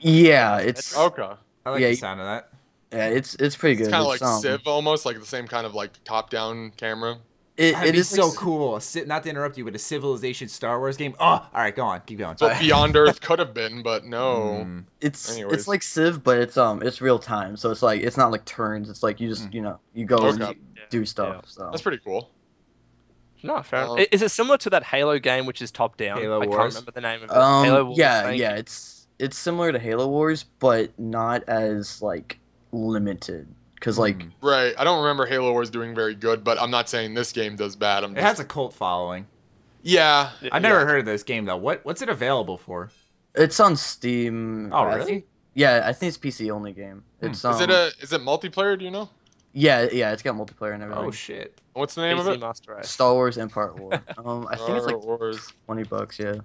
Speaker 4: Yeah, it's
Speaker 3: okay.
Speaker 1: I like the sound of that.
Speaker 4: Yeah, it's pretty good.
Speaker 3: It's kind of like Civ almost, like the same kind of like top-down camera.
Speaker 1: It is so cool. Not to interrupt you, but a Civilization Star Wars game. Oh, all right, go on, keep going.
Speaker 3: So Beyond Earth could have been, but no.
Speaker 4: It's like Civ, but it's real time. So it's like it's not like turns. It's like you just you go and you do stuff. Yeah. So
Speaker 3: that's pretty cool.
Speaker 2: No, fair enough. Is it similar to that Halo game, which is top down?
Speaker 1: Halo Wars?
Speaker 2: I can't remember the name of it. Halo Wars.
Speaker 4: Yeah. It's similar to Halo Wars, but not as like limited. Cause like
Speaker 3: right, I don't remember Halo Wars doing very good, but I'm not saying this game does bad.
Speaker 1: It has a cult following.
Speaker 3: Yeah,
Speaker 1: I never heard of this game though. What's it available for?
Speaker 4: It's on Steam.
Speaker 1: Oh really?
Speaker 4: I think it's PC only game. It's
Speaker 3: is it multiplayer? Do you know?
Speaker 4: Yeah, it's got multiplayer and everything.
Speaker 1: Oh shit!
Speaker 3: What's the name of it?
Speaker 2: Master Race.
Speaker 4: Star Wars Empire War. I think it's like $20. Yeah.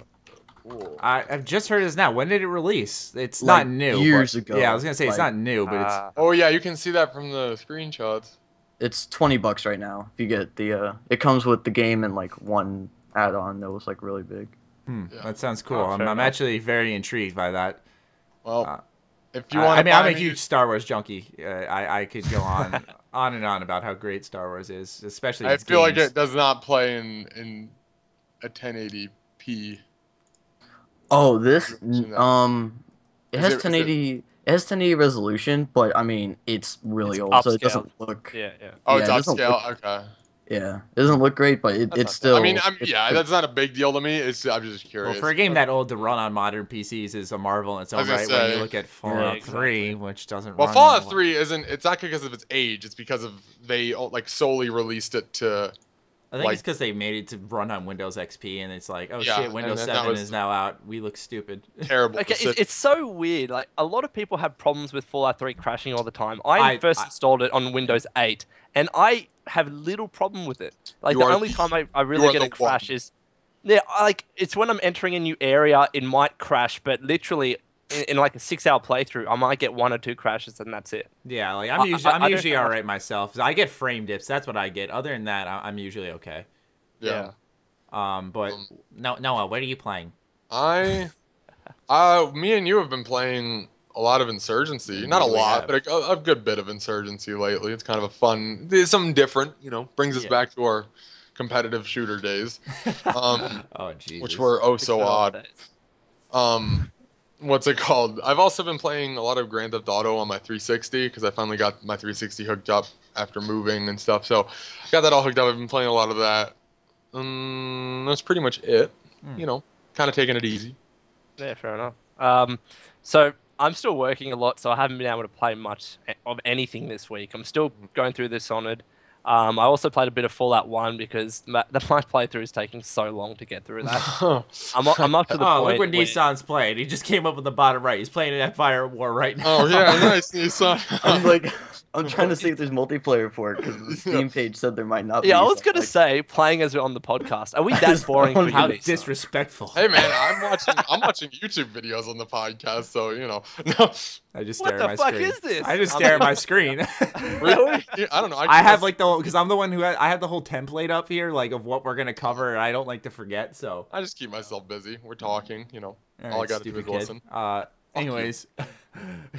Speaker 1: Cool. I've just heard this now. When did it release? It's like not new.
Speaker 4: Years ago.
Speaker 1: Yeah, I was gonna say it's not new, but it's.
Speaker 3: Oh yeah, you can see that from the screenshots.
Speaker 4: It's $20 right now. If you get the, it comes with the game and like one add-on that was like really big.
Speaker 1: Yeah. That sounds cool. I'm actually very intrigued by that.
Speaker 3: Well, if you want,
Speaker 1: I'm a huge Star Wars junkie. I could go on and on about how great Star Wars is, especially.
Speaker 3: I feel like it does not play in a 1080p.
Speaker 4: Oh, this it has 1080. It has 1080 resolution, but I mean it's really old, so it doesn't look.
Speaker 2: Yeah.
Speaker 3: Oh, it's upscale. Okay.
Speaker 4: Yeah, it doesn't look great, but it's still.
Speaker 3: I mean, that's not a big deal to me. I'm just curious.
Speaker 1: Well, for a game that old to run on modern PCs is a marvel in its own right. When you look at Fallout 3, which doesn't.
Speaker 3: Well, Fallout 3 isn't. It's not because of its age. It's because of they like solely released it to.
Speaker 1: I think it's because they made it to run on Windows XP, and it's like, oh shit, Windows 7 is now out. We look stupid.
Speaker 3: Terrible.
Speaker 2: Okay, it's so weird. Like a lot of people have problems with Fallout 3 crashing all the time. I first installed it on Windows 8, and I have little problem with it. Like the only time I really get a crash is, like it's when I'm entering a new area, it might crash, but literally in like a 6-hour playthrough, I might get 1 or 2 crashes, and that's it.
Speaker 1: Yeah, like I'm usually all right myself. I get frame dips. That's what I get. Other than that, I'm usually okay.
Speaker 3: Yeah.
Speaker 1: But Noah, what are you playing?
Speaker 3: Me and you have been playing a lot of Insurgency. Not a lot, but a good bit of Insurgency lately. It's kind of a fun, it's something different, brings us back to our competitive shooter days.
Speaker 1: Oh, Jesus.
Speaker 3: Which were so odd. What's it called? I've also been playing a lot of Grand Theft Auto on my 360 because I finally got my 360 hooked up after moving and stuff. So I got that all hooked up. I've been playing a lot of that. That's pretty much it. Kind of taking it easy.
Speaker 2: Yeah, fair enough. So I'm still working a lot, so I haven't been able to play much of anything this week. I'm still going through Dishonored. I also played a bit of Fallout 1 because my playthrough is taking so long to get through that. I'm up to the point.
Speaker 1: Look what Nissan's playing. He just came up with the bottom right. He's playing an Empire War right now.
Speaker 3: Oh yeah, nice Nissan.
Speaker 4: I'm trying to see if there's multiplayer for it because the Steam page said there might not be.
Speaker 2: Yeah, I was gonna say playing as we're on the podcast. Are we that boring for you?
Speaker 1: How disrespectful!
Speaker 3: Hey man, I'm watching YouTube videos on the podcast, so No.
Speaker 1: I just stare at my screen.
Speaker 2: What the fuck is this?
Speaker 1: I just stare at my screen.
Speaker 3: Really? I don't know.
Speaker 1: I have because I'm the one who I have the whole template up here, like of what we're gonna cover, and I don't like to forget. So
Speaker 3: I just keep myself busy. We're talking, All
Speaker 1: right,
Speaker 3: I gotta do is listen.
Speaker 1: Anyways,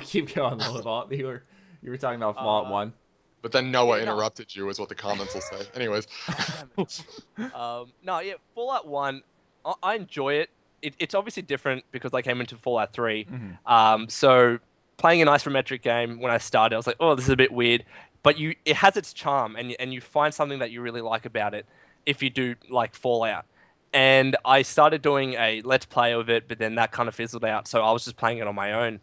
Speaker 1: keep going, LoneVault. You were talking about Fallout 1.
Speaker 3: But then Noah interrupted you, is what the comments will say. Anyways.
Speaker 2: Fallout 1, I enjoy it. It's obviously different because I came into Fallout 3.
Speaker 1: Mm-hmm.
Speaker 2: So playing an isometric game, when I started, I was like, oh, this is a bit weird. But it has its charm, and you find something that you really like about it if you do like Fallout. And I started doing a Let's Play of it, but then that kind of fizzled out, so I was just playing it on my own.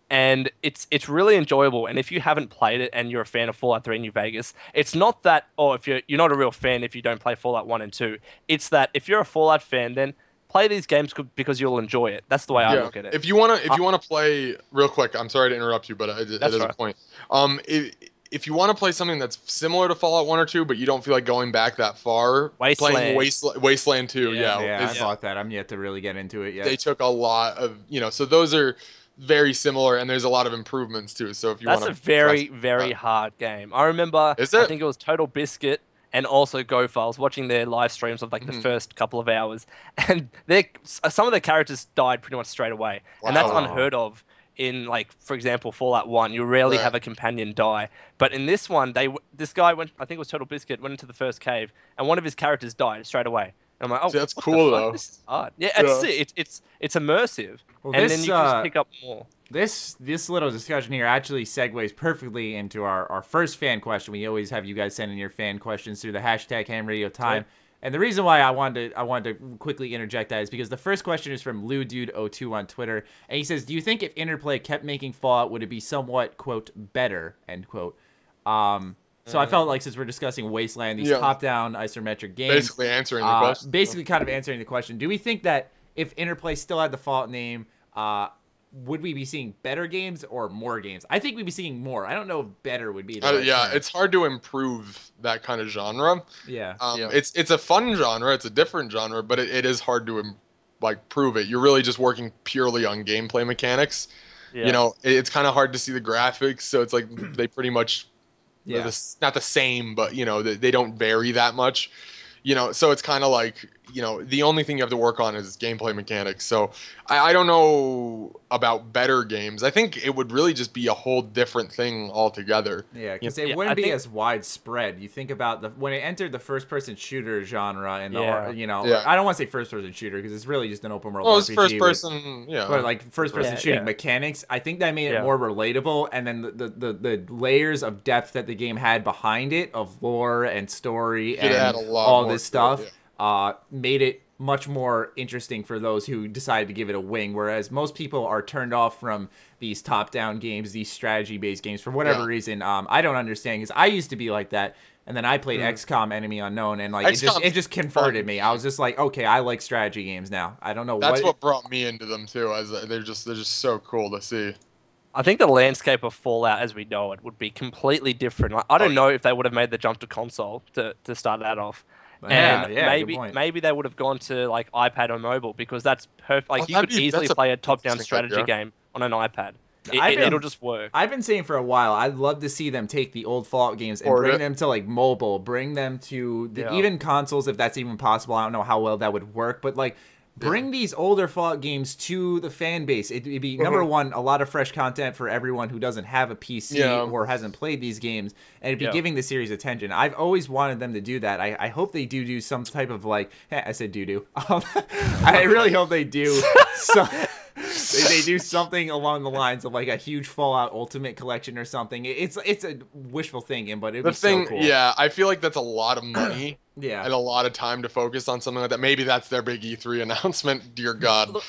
Speaker 2: And it's really enjoyable. And if you haven't played it and you're a fan of Fallout 3 New Vegas, it's not that, if you're not a real fan if you don't play Fallout 1 and 2. It's that if you're a Fallout fan, then play these games because you'll enjoy it. That's the way I look at it.
Speaker 3: If you wanna play real quick, I'm sorry to interrupt you, but it is a point. If you want to play something that's similar to Fallout 1 or 2, but you don't feel like going back that far, playing Wasteland 2,
Speaker 1: I bought that. I'm yet to really get into it yet.
Speaker 3: They took a lot of, so those are very similar, and there's a lot of improvements too. So if you want to,
Speaker 2: that's a very, very hard game. I remember, I think it was Total Biscuit and also GoFar. I was watching their live streams of like the first couple of hours, and some of the characters died pretty much straight away, and that's unheard of. In like, for example, Fallout 1, you rarely have a companion die. But in this one, this guy went, I think it was Total Biscuit, went into the first cave, and one of his characters died straight away. And I'm like,
Speaker 3: that's cool though.
Speaker 2: This is hard. Yeah, it's immersive, and then you just pick up more.
Speaker 1: This little discussion here actually segues perfectly into our first fan question. We always have you guys send in your fan questions through the hashtag H.A.M Radio Time. Right. And the reason why I wanted to quickly interject that is because the first question is from LouDude02 on Twitter, and he says, "Do you think if Interplay kept making Fallout, would it be somewhat quote better end quote?" So I felt like since we're discussing Wasteland, these top-down isometric games,
Speaker 3: basically answering the question,
Speaker 1: kind of answering the question, do we think that if Interplay still had the Fallout name, would we be seeing better games or more games? I think we'd be seeing more. I don't know if better would be.
Speaker 3: It's hard to improve that kind of genre.
Speaker 1: Yeah.
Speaker 3: It's a fun genre. It's a different genre, but it is hard to prove it. You're really just working purely on gameplay mechanics. Yeah. It's kind of hard to see the graphics, so it's like they pretty much, not the same, but they don't vary that much. So it's kind of like the only thing you have to work on is gameplay mechanics. So I don't know about better games. I think it would really just be a whole different thing altogether.
Speaker 1: Yeah, because it wouldn't be as widespread. You think about when it entered the first-person shooter genre, and I don't want to say first-person shooter because it's really just an open world.
Speaker 3: Well, it's first-person,
Speaker 1: but like first-person shooting mechanics. I think that made it more relatable, and then the layers of depth that the game had behind it, of lore and story and all this stuff. Made it much more interesting for those who decided to give it a wing, whereas most people are turned off from these top-down games, these strategy-based games, for whatever reason. I don't understand, because I used to be like that, and then I played XCOM Enemy Unknown, and like it just converted me. I was just like, okay, I like strategy games now. I don't know
Speaker 3: That's what brought me into them too. As they're just so cool to see.
Speaker 2: I think the landscape of Fallout as we know it would be completely different. Like, I don't know if they would have made the jump to console to start that off. And maybe they would have gone to like iPad or mobile, because that's perfect. Like you could easily play a top-down strategy game on an iPad. It'll just work.
Speaker 1: I've been saying for a while, I'd love to see them take the old Fallout games and bring them to like mobile, bring them to even consoles if that's even possible. I don't know how well that would work, but like bring these older Fallout games to the fan base. It'd be, number one, a lot of fresh content for everyone who doesn't have a PC or hasn't played these games, and it'd be giving the series attention. I've always wanted them to do that. I hope they do some type of like, I said doo-doo. I really hope they do they do something along the lines of like a huge Fallout Ultimate Collection or something. It's a wishful thinking, but it'd be so cool.
Speaker 3: Yeah, I feel like that's a lot of money.
Speaker 1: And
Speaker 3: a lot of time to focus on something like that. Maybe that's their big E3 announcement. Dear God.
Speaker 2: Look,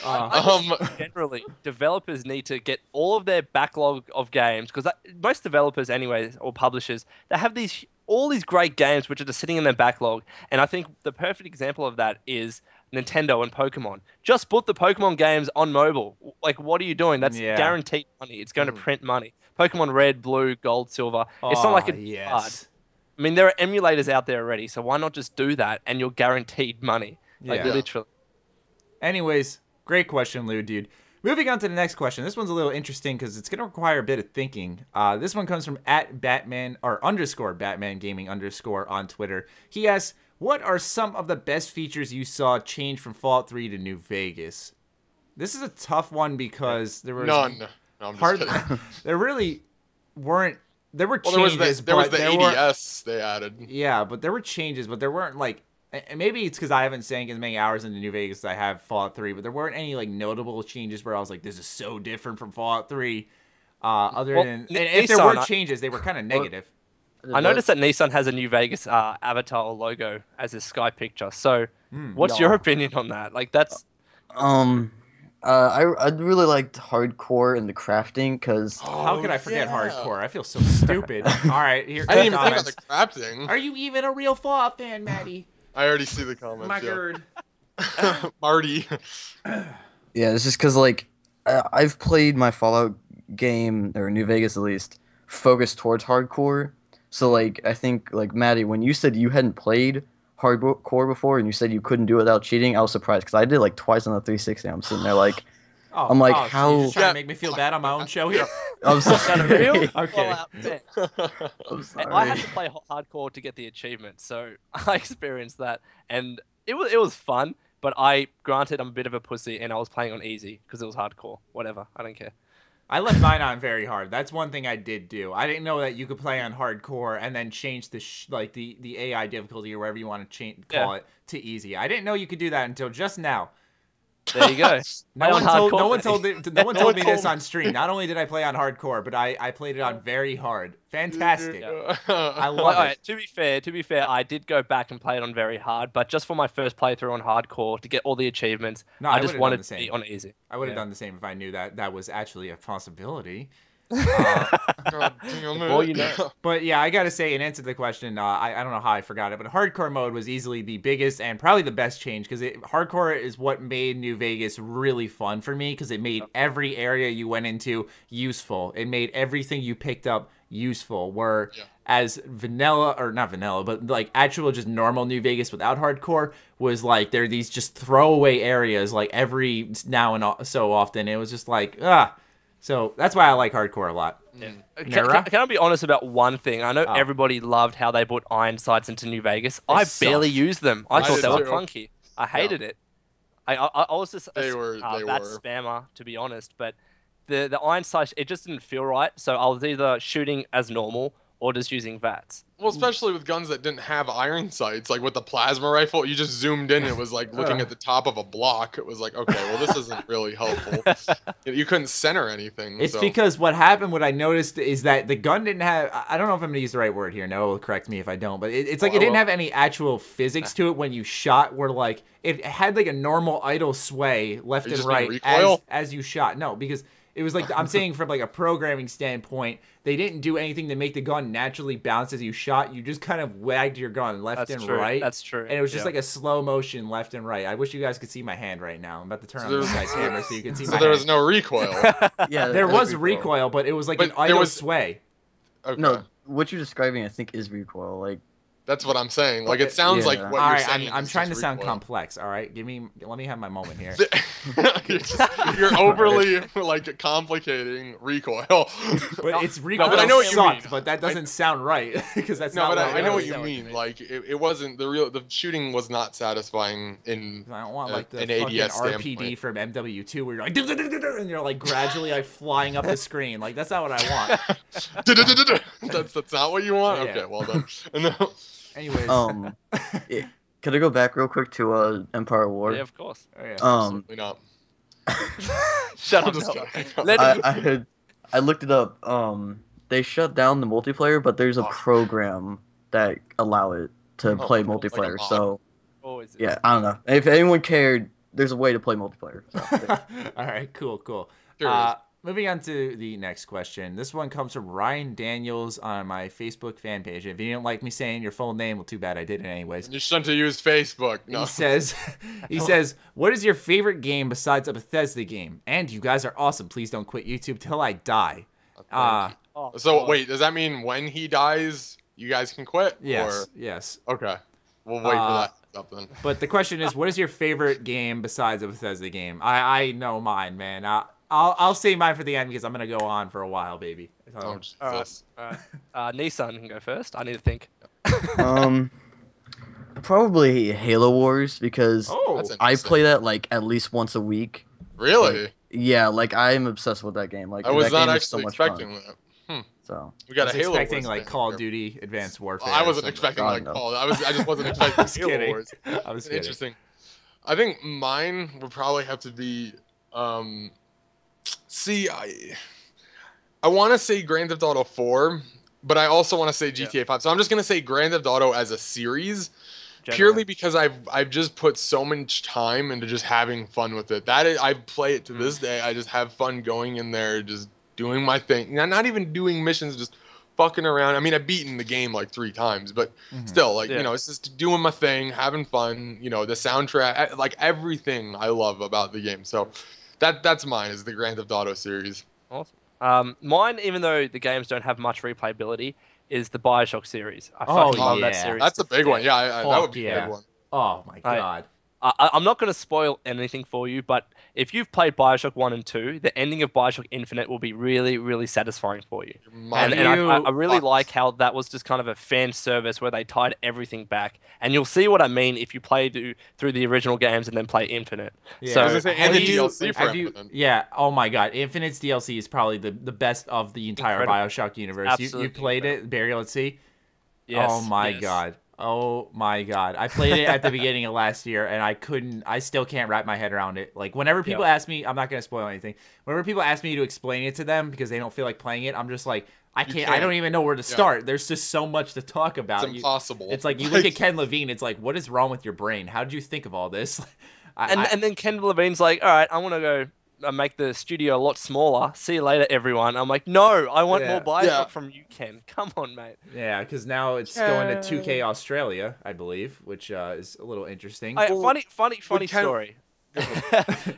Speaker 2: generally, developers need to get all of their backlog of games, because most developers, anyways, or publishers, they have all these great games which are just sitting in their backlog. And I think the perfect example of that is Nintendo and Pokemon. Just put the Pokemon games on mobile. Like, what are you doing? That's guaranteed money. It's going to print money. Pokemon Red, Blue, Gold, Silver. It's not like it's hard. I mean, there are emulators out there already, so why not just do that and you're guaranteed money? Like, literally.
Speaker 1: Anyways, great question, Lou, dude. Moving on to the next question. This one's a little interesting because it's going to require a bit of thinking. This one comes from @Batman or _Batman Gaming _ on Twitter. He asks, what are some of the best features you saw change from Fallout 3 to New Vegas? This is a tough one because there was
Speaker 3: none. No, I'm just kidding.
Speaker 1: There really weren't. There were changes.
Speaker 3: There was the ADS they added.
Speaker 1: Yeah, but there were changes, but there weren't like. Maybe it's because I haven't sank as many hours into New Vegas as I have Fallout 3, but there weren't any like notable changes where I was like, "This is so different from Fallout 3." If there were changes, they were kind of negative.
Speaker 2: I noticed that Nissan has a New Vegas avatar or logo as a sky picture. So, what's your opinion on that? Like, that's.
Speaker 4: I really liked hardcore and the crafting because.
Speaker 1: How could I forget hardcore? I feel so stupid. All right, here.
Speaker 3: I didn't even think of the crafting.
Speaker 1: Are you even a real Fallout fan, Matty?
Speaker 3: I already see the comments.
Speaker 1: My god.
Speaker 3: Marty.
Speaker 4: Yeah, it's just because like I've played my Fallout game, or New Vegas at least, focused towards hardcore. So like I think like Matty, when you said you hadn't played hardcore before and you said you couldn't do it without cheating, I was surprised because I did like twice on the 360. I'm sitting there like, how?
Speaker 1: So you're trying to make me feel bad on my own show here?
Speaker 4: I'm sorry.
Speaker 1: Okay.
Speaker 4: I'm sorry.
Speaker 2: I had to play hardcore to get the achievement, so I experienced that, and it was fun. But granted, I'm a bit of a pussy, and I was playing on easy because it was hardcore. Whatever, I don't care.
Speaker 1: I left mine on very hard. That's one thing I did do. I didn't know that you could play on hardcore and then change the AI difficulty or whatever you want to call it to easy. I didn't know you could do that until just now.
Speaker 2: There you go.
Speaker 1: No one told me this on stream. Not only did I play on hardcore, but I played it on very hard. Fantastic. I love it.
Speaker 2: To be fair, I did go back and play it on very hard, but just for my first playthrough on hardcore to get all the achievements, I just wanted to be on easy.
Speaker 1: I would have done the same if I knew that was actually a possibility.
Speaker 3: God damn it.
Speaker 1: But yeah, I gotta say, in answer to the question, I don't know how I forgot it, but hardcore mode was easily the biggest and probably the best change, because hardcore is what made New Vegas really fun for me, because it made every area you went into useful. It made everything you picked up useful, where as vanilla, or not vanilla, but like actual just normal New Vegas without hardcore was like there are these just throwaway areas like every now and so often. It was just like so that's why I like hardcore a lot.
Speaker 2: Yeah. Can I be honest about one thing? I know everybody loved how they put iron sights into New Vegas. I barely used them. I thought they were clunky. I hated it. I was just
Speaker 3: They were
Speaker 2: spammer, to be honest, but the iron sight, it just didn't feel right. So I was either shooting as normal or just using VATS.
Speaker 3: Well, especially with guns that didn't have iron sights, like with the plasma rifle, you just zoomed in and it was like looking at the top of a block. It was like, okay, well, this isn't really helpful. You couldn't center anything.
Speaker 1: It's because what I noticed is that the gun didn't have, I don't know if I'm going to use the right word here. No, correct me if I don't, but it's like it didn't have any actual physics to it when you shot, where like it had like a normal idle sway left and right as you shot. No, because it was like, I'm saying from like a programming standpoint, they didn't do anything to make the gun naturally bounce as you shot. You just kind of wagged your gun left and right.
Speaker 2: That's true.
Speaker 1: And it was just like a slow motion left and right. I wish you guys could see my hand right now. I'm about to turn on this guy's camera so you can see my hand.
Speaker 3: So there was no recoil.
Speaker 1: Yeah, there was recoil, but it was like an idle sway.
Speaker 3: Okay.
Speaker 4: No, what you're describing, I think, is recoil. Like,
Speaker 3: that's what I'm saying. Like, it sounds like what you're saying.
Speaker 1: I'm trying to sound complex. All right, let me have my moment here.
Speaker 3: You're overly like complicating recoil.
Speaker 1: But it's recoil.
Speaker 3: No, but I know what you mean.
Speaker 1: But that doesn't sound right because that's
Speaker 3: no.
Speaker 1: Not
Speaker 3: But I know what you mean. Like, it wasn't the shooting was not satisfying in.
Speaker 1: I don't want like the
Speaker 3: an
Speaker 1: fucking
Speaker 3: ADS
Speaker 1: RPD from MW2 where you're like and you're like gradually like flying up the screen. Like that's not what I
Speaker 3: want. That's not what you want.
Speaker 1: Yeah.
Speaker 3: Okay, well done. No.
Speaker 1: Anyways,
Speaker 4: could I go back real quick to Empire War?
Speaker 2: Yeah, of course.
Speaker 1: Oh, yeah.
Speaker 3: Absolutely not.
Speaker 2: Shut up.
Speaker 4: I looked it up. They shut down the multiplayer, but there's a program that allow it to play multiplayer.
Speaker 3: Like
Speaker 4: so, yeah, I don't know. If anyone cared, there's a way to play multiplayer. So,
Speaker 1: all right, cool.
Speaker 3: Sure
Speaker 1: Moving on to the next question. This one comes from Ryan Daniels on my Facebook fan page. If you don't like me saying your full name, well, too bad. I did it anyways.
Speaker 3: You shouldn't have used Facebook. No.
Speaker 1: He says, what is your favorite game besides a Bethesda game? And you guys are awesome. Please don't quit YouTube till I die.
Speaker 3: So wait, does that mean when he dies, you guys can quit?
Speaker 1: Yes. Yes.
Speaker 3: Okay. We'll wait for that stuff then.
Speaker 1: But the question is, what is your favorite game besides a Bethesda game? I know mine, man. I'll save mine for the end because I'm gonna go on for a while, baby.
Speaker 3: So,
Speaker 2: all right. Nissan can go first. I need to think.
Speaker 4: Probably Halo Wars because I play that like at least once a week.
Speaker 3: Really?
Speaker 4: Like, yeah, like I'm obsessed with that game. Like
Speaker 3: I was
Speaker 4: that
Speaker 3: not
Speaker 4: game
Speaker 3: actually expecting that.
Speaker 4: So
Speaker 3: we got a Halo
Speaker 1: expecting
Speaker 3: Wars
Speaker 1: like Call of Duty Advanced Warfare.
Speaker 3: I wasn't expecting like Call. I just wasn't expecting Halo Wars.
Speaker 1: I was kidding.
Speaker 3: Interesting. I think mine would probably have to be. See, I want to say Grand Theft Auto 4, but I also want to say GTA 5. So I'm just gonna say Grand Theft Auto as a series, purely because I've just put so much time into just having fun with it. I play it to this day. I just have fun going in there, just doing my thing. Not even doing missions, just fucking around. I mean, I've beaten the game like 3 times, but still, like you know, it's just doing my thing, having fun. You know, the soundtrack, like everything I love about the game. So. That's mine, is the Grand Theft Auto series.
Speaker 2: Awesome. Mine, even though the games don't have much replayability, is the BioShock series. I fucking love that series.
Speaker 3: That's a big one. Yeah, that would be a big one.
Speaker 1: Oh my god.
Speaker 2: I'm not going to spoil anything for you, but if you've played BioShock 1 and 2, the ending of BioShock Infinite will be really, really satisfying for you. And I really like how that was just kind of a fan service where they tied everything back. And you'll see what I mean if you play through the original games and then play Infinite.
Speaker 1: Yeah.
Speaker 2: So,
Speaker 3: I was gonna say, and the DLC for Infinite.
Speaker 1: Yeah, oh my god. Infinite's DLC is probably the best of the entire BioShock universe. You played it, Burial at Sea?
Speaker 2: Yes.
Speaker 1: Oh my god. Oh my god. I played it at the beginning of last year and I still can't wrap my head around it. Like whenever people ask me, I'm not going to spoil anything. Whenever people ask me to explain it to them because they don't feel like playing it, I'm just like, I don't even know where to start. There's just so much to talk about.
Speaker 3: It's impossible.
Speaker 1: It's like you look at Ken Levine, it's like, what is wrong with your brain? How did you think of all this?
Speaker 2: And then Ken Levine's like, all right, I want to go make the studio a lot smaller. See you later, everyone. I'm like, no, I want more BioShock from you, Ken. Come on, mate.
Speaker 1: Yeah, because now it's going to 2K Australia, I believe, which is a little interesting.
Speaker 2: Funny story.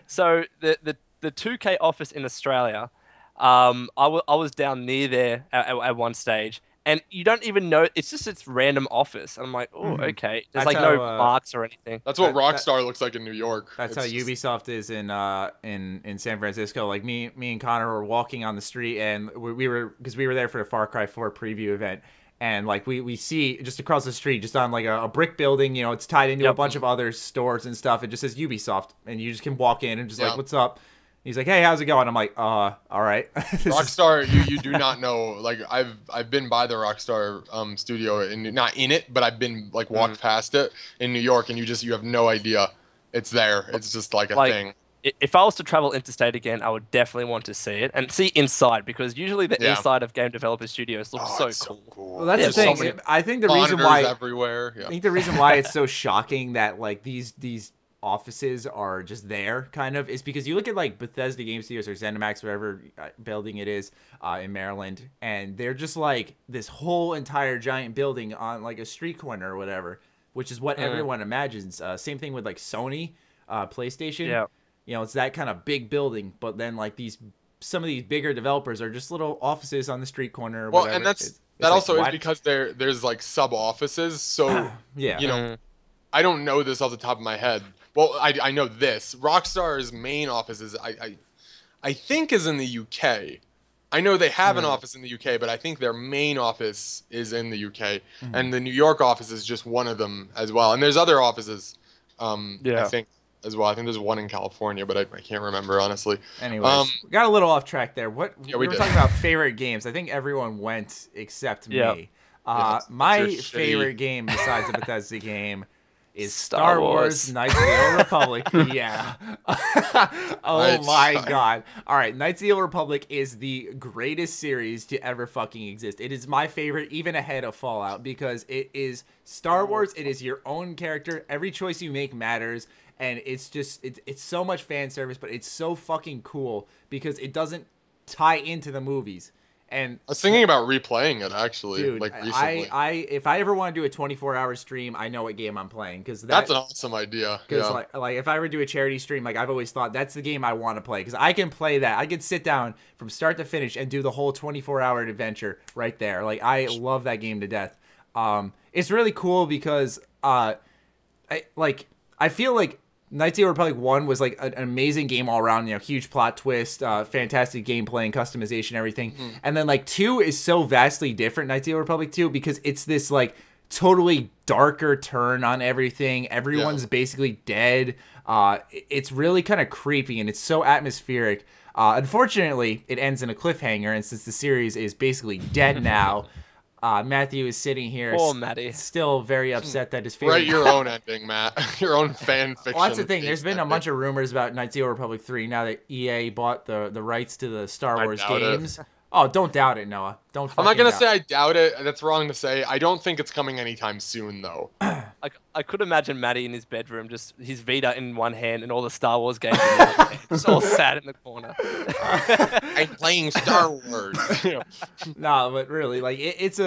Speaker 2: So the 2K office in Australia, I was down near there at one stage. And you don't even know, it's random office. And I'm like, oh, okay. There's like no marks or anything.
Speaker 3: That's what Rockstar looks like in New York.
Speaker 1: That's how Ubisoft is in San Francisco. Like me and Connor were walking on the street and we were there for the Far Cry 4 preview event. And like we see just across the street, just on like a brick building, you know, it's tied into a bunch of other stores and stuff. It just says Ubisoft, and you just can walk in and just like, what's up? He's like, hey, how's it going? I'm like, all right.
Speaker 3: Rockstar, you do not know. Like I've been by the Rockstar studio, and not in it, but I've been like walked past it in New York, and you have no idea it's there. It's just like a thing.
Speaker 2: If I was to travel interstate again, I would definitely want to see it and see inside, because usually the inside of game developer studios looks so cool.
Speaker 1: Well, that's the thing.
Speaker 3: So
Speaker 1: I think the reason why
Speaker 3: everywhere. Yeah.
Speaker 1: I think the reason why it's so shocking that like these offices are just there, kind of, is because you look at like Bethesda Game Studios or ZeniMax, whatever building it is in Maryland, and they're just like this whole entire giant building on like a street corner or whatever, which is what everyone imagines. Same thing with like Sony, PlayStation.
Speaker 2: Yeah.
Speaker 1: You know, it's that kind of big building, but then like some of these bigger developers are just little offices on the street corner. Or whatever.
Speaker 3: And that like, also is because there's like sub offices. So you know, I don't know this off the top of my head. Well, I know this. Rockstar's main office is I think is in the UK. I know they have an office in the UK, but I think their main office is in the UK, and the New York office is just one of them as well. And there's other offices. I think. As well, I think there's one in California, but I can't remember honestly.
Speaker 1: Anyways, we got a little off track there. We were talking about favorite games. I think everyone went except me. My favorite game besides the Bethesda game is Star Wars Knights of the Old Republic. Yeah. Oh my god. All right, Knights of the Old Republic is the greatest series to ever fucking exist. It is my favorite, even ahead of Fallout, because it is Star Wars. It is your own character. Every choice you make matters. And it's just, it's so much fan service, but it's so fucking cool because it doesn't tie into the movies. And
Speaker 3: I was thinking about replaying it actually,
Speaker 1: dude,
Speaker 3: like recently.
Speaker 1: If I ever want to do a 24-hour stream, I know what game I'm playing, because
Speaker 3: that's an awesome idea.
Speaker 1: Because like if I ever do a charity stream, like I've always thought that's the game I want to play, because I can play that. I can sit down from start to finish and do the whole 24-hour adventure right there. Like I love that game to death. It's really cool because I feel like Knights of the Old Republic 1 was like an amazing game all around, you know, huge plot twist, fantastic gameplay and customization, everything. And then like 2 is so vastly different, Knights of the Old Republic 2, because it's this like totally darker turn on everything. Everyone's basically dead. It's really kind of creepy, and it's so atmospheric. Unfortunately, it ends in a cliffhanger, and since the series is basically dead now, Matthew is sitting here, still very upset that his favorite.
Speaker 3: Write your own ending, Matt. Your own fan fiction.
Speaker 1: Well, that's the thing. There's been a bunch of rumors about Knights of the Old Republic 3 now that EA bought the rights to the Star Wars games. Oh, don't doubt it, Noah. Don't.
Speaker 3: I'm not gonna say I doubt it. That's wrong to say. I don't think it's coming anytime soon, though.
Speaker 2: I could imagine Matty in his bedroom, just his Vita in one hand and all the Star Wars games in the other hand, just all sad in the corner.
Speaker 3: I'm playing Star Wars.
Speaker 1: No, but really, like it's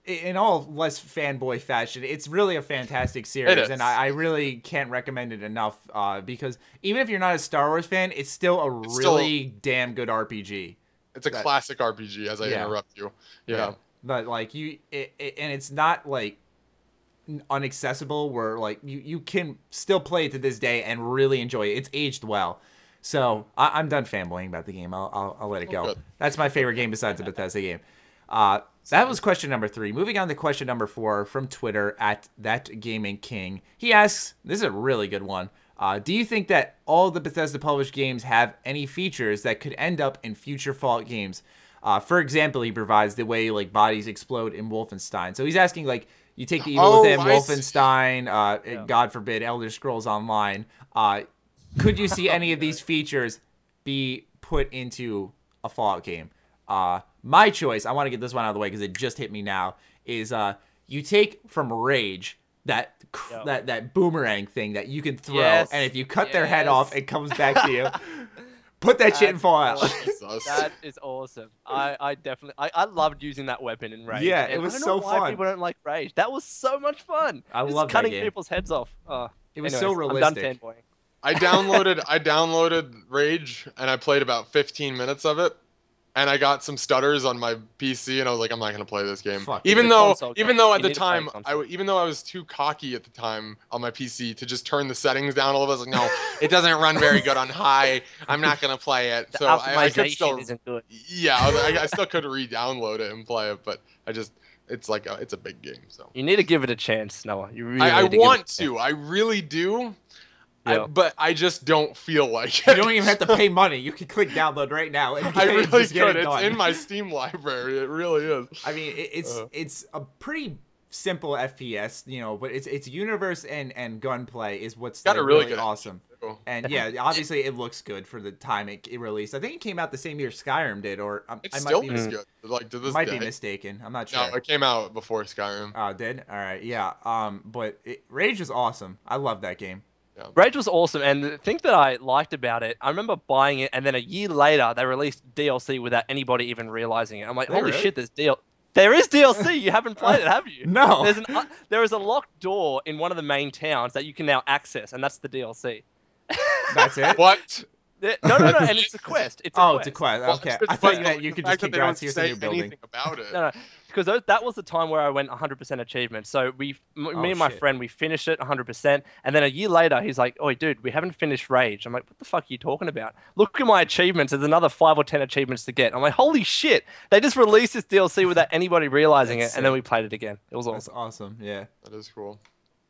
Speaker 1: in all less fanboy fashion, it's really a fantastic series, and I really can't recommend it enough. Because even if you're not a Star Wars fan, it's still a really damn good RPG.
Speaker 3: It's a classic RPG, as I interrupt you. Yeah.
Speaker 1: But like and it's not like unaccessible, where like you can still play it to this day and really enjoy it. It's aged well. So I'm done fanboying about the game. I'll let it go. Good. That's my favorite game besides the Bethesda game. That was question number 3. Moving on to question number 4 from Twitter at ThatGamingKing. He asks, this is a really good one. Do you think that all the Bethesda published games have any features that could end up in future Fallout games? For example, he provides the way like bodies explode in Wolfenstein. So he's asking, like, you take the Evil Within, Wolfenstein, God forbid, Elder Scrolls Online. Could you see any of these features be put into a Fallout game? My choice, I want to get this one out of the way because it just hit me now, is you take from Rage that boomerang thing that you can throw, and if you cut their head off, it comes back to you. Put that shit in Fallout.
Speaker 2: That is awesome. I definitely loved using that weapon in Rage.
Speaker 1: Yeah, it was so fun.
Speaker 2: Why people don't like Rage? That was so much fun.
Speaker 1: I love
Speaker 2: cutting
Speaker 1: that game.
Speaker 2: People's heads off.
Speaker 1: It was so realistic.
Speaker 2: I'm done fanboying.
Speaker 3: I downloaded Rage and I played about 15 minutes of it. And I got some stutters on my PC, and I was like, I'm not gonna play this game. Even though at the time, even though I was too cocky at the time on my PC to just turn the settings down a little bit, I was like, no, it doesn't run very good on high. I'm not gonna play it. So I could still,
Speaker 2: isn't good.
Speaker 3: yeah, I still could re-download it and play it, but it's a big game. So
Speaker 2: you need to give it a chance, Noah. You really.
Speaker 3: I want to. I really do. Yeah. But I just don't feel like
Speaker 1: it. You don't even have to pay money. You can click download right now. And
Speaker 3: I really could. It's in my Steam library. It really is.
Speaker 1: I mean, it's a pretty simple FPS, you know, but its universe and gunplay is what's
Speaker 3: got
Speaker 1: like,
Speaker 3: a really
Speaker 1: good
Speaker 3: good
Speaker 1: awesome. And yeah, obviously it looks good for the time it released. I think it came out the same year Skyrim did, or I
Speaker 3: might be good. Like to this
Speaker 1: might
Speaker 3: day.
Speaker 1: be mistaken. I'm not sure.
Speaker 3: No, it came out before Skyrim.
Speaker 1: Oh, did? All right, yeah. But Rage was awesome. I love that game.
Speaker 2: Yeah. Rage was awesome, and the thing that I liked about it, I remember buying it, and then a year later they released DLC without anybody even realizing it. I'm like, holy shit, there's DLC. There is DLC. You haven't played it, have you?
Speaker 1: No.
Speaker 2: There is a locked door in one of the main towns that you can now access, and that's the DLC.
Speaker 1: That's it?
Speaker 3: What?
Speaker 2: No, and it's a quest. It's a quest.
Speaker 1: Okay. I thought you could just kick around here's a new building.
Speaker 3: About it.
Speaker 2: No, because that was the time where I went 100% achievement. So me and my friend, we finished it 100%, and then a year later, he's like, "Oh, dude, we haven't finished Rage." I'm like, "What the fuck are you talking about? Look at my achievements. There's another 5 or 10 achievements to get." I'm like, "Holy shit! They just released this DLC without anybody realizing it," and then we played it again. It was awesome.
Speaker 1: That's awesome. Yeah.
Speaker 3: That is cool.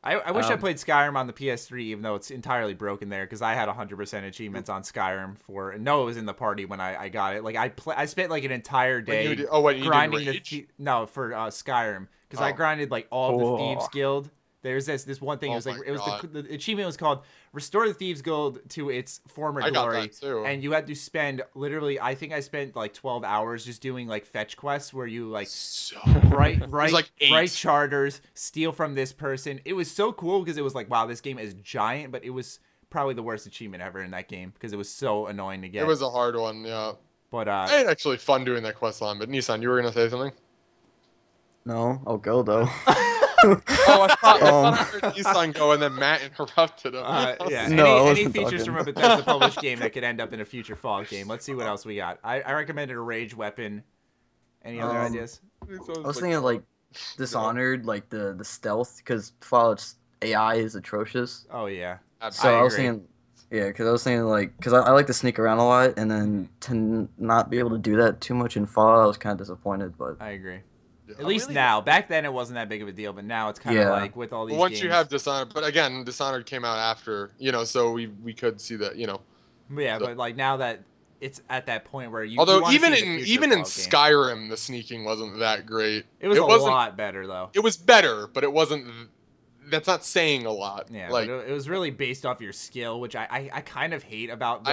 Speaker 1: I wish I played Skyrim on the PS3, even though it's entirely broken there, because I had 100% achievements on Skyrim for. Noah was in the party when I got it. Like I spent like an entire day grinding for Skyrim, because I grinded like all of the Thieves Guild. There's this one thing. The achievement was called Restore the Thieves Guild to its former glory, and you had to spend literally. I think I spent like 12 hours just doing like fetch quests where you like write charters, steal from this person. It was so cool because it was like, wow, this game is giant, but it was probably the worst achievement ever in that game because it was so annoying to get.
Speaker 3: It was a hard one, yeah.
Speaker 1: But
Speaker 3: I had actually fun doing that quest line. But Nissan, you were gonna say something?
Speaker 4: No, I'll go though.
Speaker 3: I thought I heard Nissan go and then Matt interrupted him.
Speaker 1: Yeah. Any features from a Bethesda published game that could end up in a future Fallout game? Let's see what else we got. I recommended a rage weapon. Any other ideas?
Speaker 4: I was thinking like Dishonored, like the stealth, because Fallout's AI is atrocious.
Speaker 1: Oh yeah.
Speaker 4: So I was thinking, because I like to sneak around a lot, and then to not be able to do that too much in Fallout, I was kind of disappointed. But
Speaker 1: I agree. At least now. Back then, it wasn't that big of a deal, but now it's kind of like with all these
Speaker 3: once
Speaker 1: games.
Speaker 3: you have Dishonored, but again, Dishonored came out after, so we could see that,
Speaker 1: Yeah, but like now that it's at that point where you.
Speaker 3: Although even in Skyrim, the sneaking wasn't that great.
Speaker 1: It was a lot better though.
Speaker 3: It was better, but it wasn't. That's not saying a lot.
Speaker 1: Yeah,
Speaker 3: like
Speaker 1: but it was really based off your skill, which I kind of hate about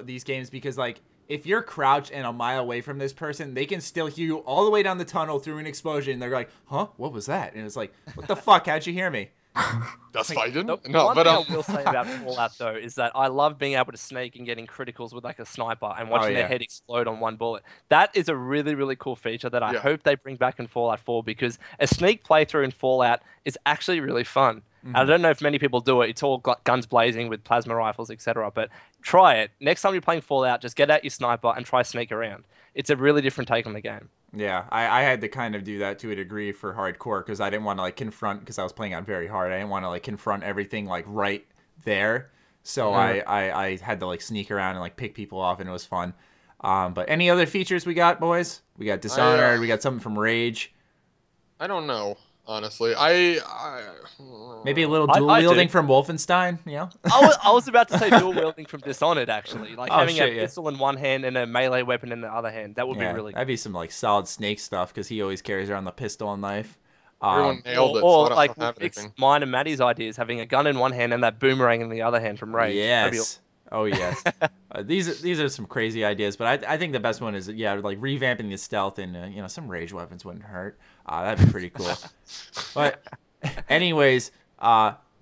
Speaker 1: these games because like. If you're crouched and a mile away from this person, they can still hear you all the way down the tunnel through an explosion. They're like, huh? What was that? And it's like, what the fuck? How'd you hear me?
Speaker 3: That's
Speaker 2: like,
Speaker 3: fighting?
Speaker 2: No, but I will say about Fallout, though, is that I love being able to snake and getting criticals with like a sniper and watching their head explode on one bullet. That is a really, really cool feature that I hope they bring back in Fallout 4 because a sneak playthrough in Fallout is actually really fun. Mm-hmm. I don't know if many people do it. It's all guns blazing with plasma rifles, etc. But try it. Next time you're playing Fallout, just get out your sniper and try sneak around. It's a really different take on the game.
Speaker 1: Yeah, I had to kind of do that to a degree for hardcore because I didn't want to like confront because I was playing on very hard. I didn't want to like confront everything like right there. So I had to like sneak around and like pick people off, and it was fun. But any other features we got, boys? We got Dishonored. We got something from Rage.
Speaker 3: I don't know. Honestly,
Speaker 1: maybe a little dual wielding from Wolfenstein,
Speaker 2: I was about to say dual wielding from Dishonored, actually, like having a pistol in one hand and a melee weapon in the other hand. That would be really.
Speaker 1: That'd be some like solid Snake stuff because he always carries around the pistol and knife.
Speaker 3: Everyone nailed it.
Speaker 2: Or like mine and Maddie's ideas, having a gun in one hand and that boomerang in the other hand from Rage.
Speaker 1: Yes. Oh yes. These are some crazy ideas, but I think the best one is like revamping the stealth and some rage weapons wouldn't hurt. That'd be pretty cool. But anyways,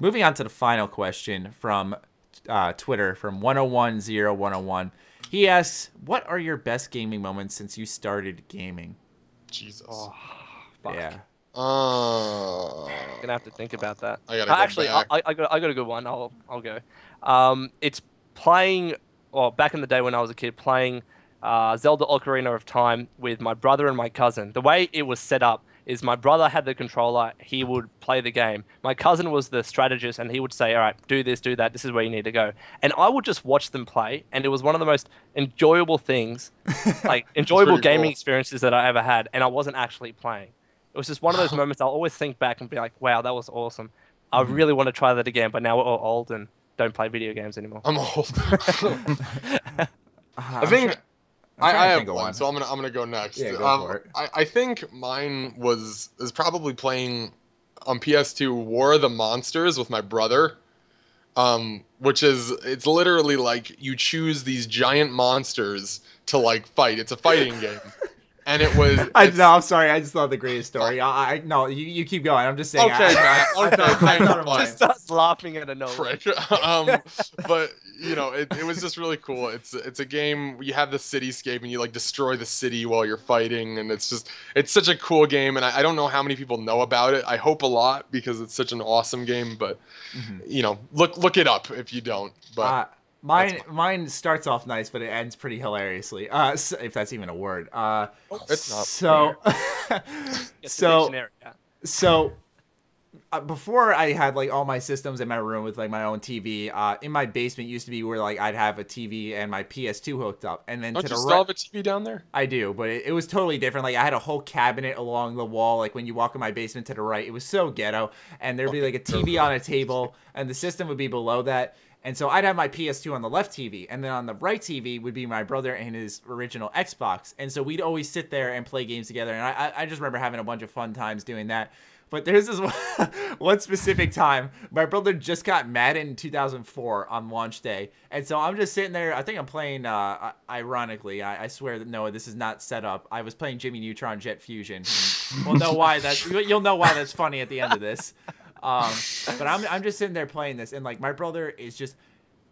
Speaker 1: moving on to the final question from Twitter from 10100101. He asks, "What are your best gaming moments since you started gaming?"
Speaker 3: Jesus.
Speaker 2: Oh, fuck.
Speaker 1: Yeah.
Speaker 2: Gonna have to think about that.
Speaker 3: I
Speaker 2: got a good one. I'll go. It's playing, back in the day when I was a kid, playing Zelda Ocarina of Time with my brother and my cousin. The way it was set up is my brother had the controller, he would play the game. My cousin was the strategist, and he would say, all right, do this, do that, this is where you need to go. And I would just watch them play, and it was one of the most enjoyable things, like enjoyable gaming experiences that I ever had, and I wasn't actually playing. It was just one of those moments I'll always think back and be like, wow, that was awesome. I really want to try that again, but now we're all old and don't play video games anymore.
Speaker 3: I'm old. I think I have one, so I'm gonna go next.
Speaker 1: Yeah, go for it.
Speaker 3: I think mine is probably playing on PS2 War of the Monsters with my brother. Which is, it's literally like you choose these giant monsters to like fight. It's a fighting game. And it was.
Speaker 1: I'm sorry. I just thought the greatest story. No, you keep going. I'm just saying.
Speaker 3: Okay,
Speaker 2: I just starts laughing at a note.
Speaker 3: But you know, it was just really cool. It's a game. You have the cityscape and you like destroy the city while you're fighting, and it's such a cool game. And I don't know how many people know about it. I hope a lot because it's such an awesome game. But you know, look it up if you don't. But.
Speaker 1: Mine starts off nice, but it ends pretty hilariously. If that's even a word.
Speaker 3: It's not.
Speaker 1: So before I had like all my systems in my room with like my own TV, in my basement used to be where like I'd have a TV and my PS2 hooked up, and then
Speaker 3: don't you still have a TV down there?
Speaker 1: I do, but it was totally different. Like I had a whole cabinet along the wall. Like when you walk in my basement to the right, it was so ghetto, and there'd be like a TV on a table, and the system would be below that. And so I'd have my PS2 on the left TV, and then on the right TV would be my brother and his original Xbox. And so we'd always sit there and play games together, and I just remember having a bunch of fun times doing that. But there's this one specific time, my brother just got Madden 2004 on launch day. And so I'm just sitting there, I think I'm playing, ironically, I swear that, no, this is not set up. I was playing Jimmy Neutron Jet Fusion. You'll know why that's funny at the end of this. But I'm just sitting there playing this, and like my brother is just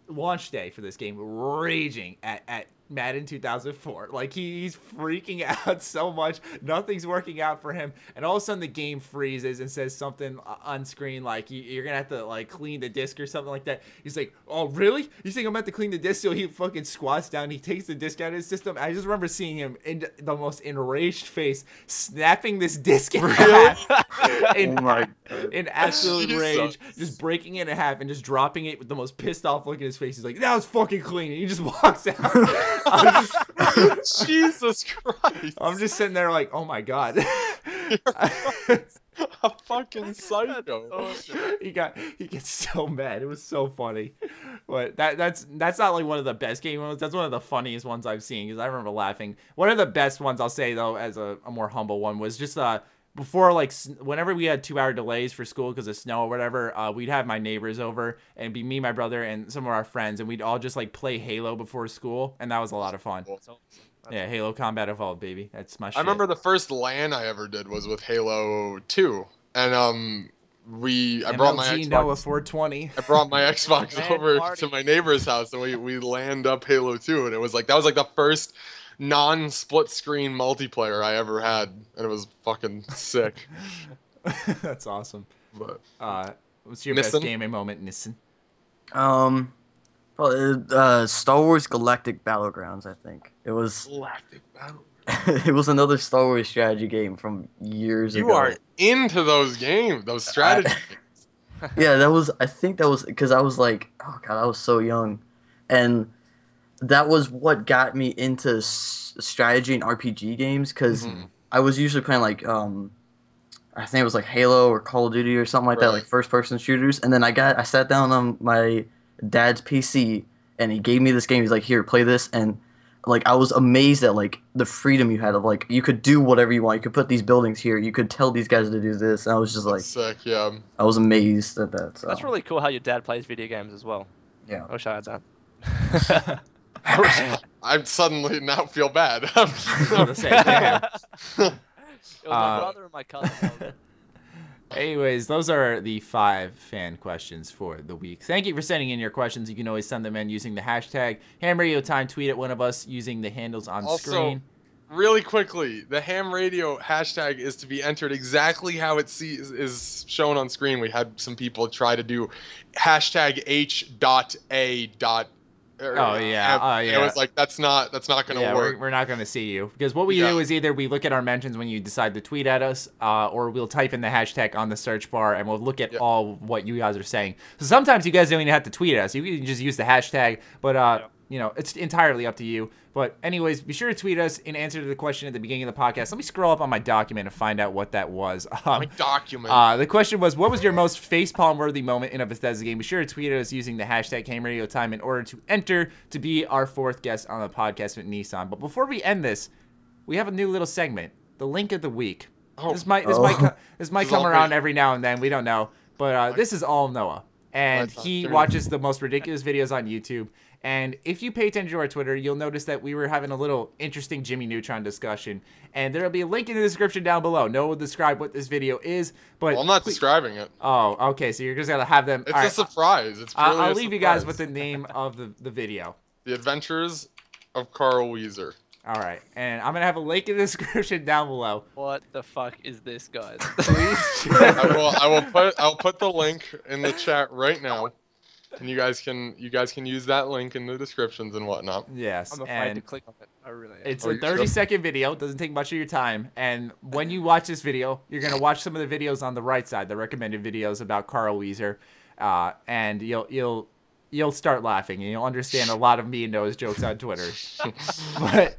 Speaker 1: launch day for this game raging at Madden 2004. Like he's freaking out so much, nothing's working out for him, and all of a sudden the game freezes and says something on screen like you're gonna have to like clean the disc or something like that. He's like, oh really? You think I'm about to clean the disc? So he fucking squats down, he takes the disc out of his system. I just remember seeing him in the most enraged face snapping this disc in half in absolute rage, just breaking it in half and just dropping it with the most pissed off look in his face. He's like, that was fucking clean, and he just walks out.
Speaker 3: Jesus Christ.
Speaker 1: I'm just sitting there like, oh my god.
Speaker 3: A fucking psycho.
Speaker 1: He gets so mad. It was so funny. But that's not like one of the best game ones. That's one of the funniest ones I've seen, because I remember laughing. One of the best ones I'll say though, as a more humble one, was just before, like, whenever we had 2-hour delays for school because of snow or whatever, we'd have my neighbors over, and it'd be me, my brother, and some of our friends, and we'd all just like play Halo before school, and that was a lot of fun. Yeah, Halo Combat Evolved, baby. That's my shit.
Speaker 3: I remember the first LAN I ever did was with Halo 2, and I brought my Xbox.
Speaker 1: Noah 420.
Speaker 3: I brought my Xbox over to my neighbor's house, and we LAN'd up Halo 2, and it was like that was like the first non-split screen multiplayer I ever had, and it was fucking sick.
Speaker 1: That's awesome.
Speaker 3: But
Speaker 1: what's your best gaming moment, Nissen?
Speaker 4: Star Wars Galactic Battlegrounds, I think. It was
Speaker 3: Galactic Battlegrounds.
Speaker 4: It was another Star Wars strategy game from years ago.
Speaker 3: You are into those games, those strategy games.
Speaker 4: Yeah, I think that was because I was like, oh god, I was so young, and that was what got me into strategy and RPG games, because I was usually playing like I think it was like Halo or Call of Duty or something like that, like first-person shooters. And then I sat down on my dad's PC, and he gave me this game. He's like, here, play this. And like I was amazed at like the freedom you had of like you could do whatever you want. You could put these buildings here. You could tell these guys to do this. And I was just like,
Speaker 3: sick, yeah.
Speaker 4: I was amazed at that. So.
Speaker 2: That's really cool how your dad plays video games as well.
Speaker 4: Yeah,
Speaker 2: I wish I had that.
Speaker 3: I suddenly now feel bad.
Speaker 1: It was
Speaker 2: my brother and my cousin.
Speaker 1: Anyways, those are the 5 fan questions for the week. Thank you for sending in your questions. You can always send them in using the hashtag Ham Radio Time. Tweet at one of us using the handles on screen.
Speaker 3: Really quickly, the Ham Radio hashtag is to be entered exactly how it is shown on screen. We had some people try to do hashtag H.A. It was like that's not gonna work.
Speaker 1: We're not gonna see you, because what we do is either we look at our mentions when you decide to tweet at us, or we'll type in the hashtag on the search bar and we'll look at all what you guys are saying. So sometimes you guys don't even have to tweet at us. You can just use the hashtag, but you know, it's entirely up to you. But anyways, be sure to tweet us in answer to the question at the beginning of the podcast. Let me scroll up on my document and find out what that was.
Speaker 3: My document.
Speaker 1: The question was, what was your most facepalm-worthy moment in a Bethesda game? Be sure to tweet us using the hashtag H.A.M Radio Time in order to enter to be our 4th guest on the podcast with Nissan. But before we end this, we have a new little segment, the link of the week.
Speaker 3: Oh.
Speaker 1: This might come around every now and then. We don't know. But this is all Noah. And he watches the most ridiculous videos on YouTube. And if you pay attention to our Twitter, you'll notice that we were having a little interesting Jimmy Neutron discussion. And there'll be a link in the description down below. Noah will describe what this video is. But
Speaker 3: I'm not describing it.
Speaker 1: Oh, okay. So you're just going to have them.
Speaker 3: It's a surprise. It's purely
Speaker 1: I'll leave you guys with the name of the video.
Speaker 3: The Adventures of Carl Weezer.
Speaker 1: All right. And I'm going to have a link in the description down below.
Speaker 2: What the fuck is this, guys?
Speaker 3: I'll put the link in the chat right now. And you guys can use that link in the descriptions and whatnot.
Speaker 1: Yes.
Speaker 2: I'm afraid to click on it. I really am.
Speaker 1: It's a 30-second video. It doesn't take much of your time. And when you watch this video, you're going to watch some of the videos on the right side, the recommended videos about Carl Weezer. And you'll start laughing, and you'll understand a lot of me and Noah's jokes on Twitter. But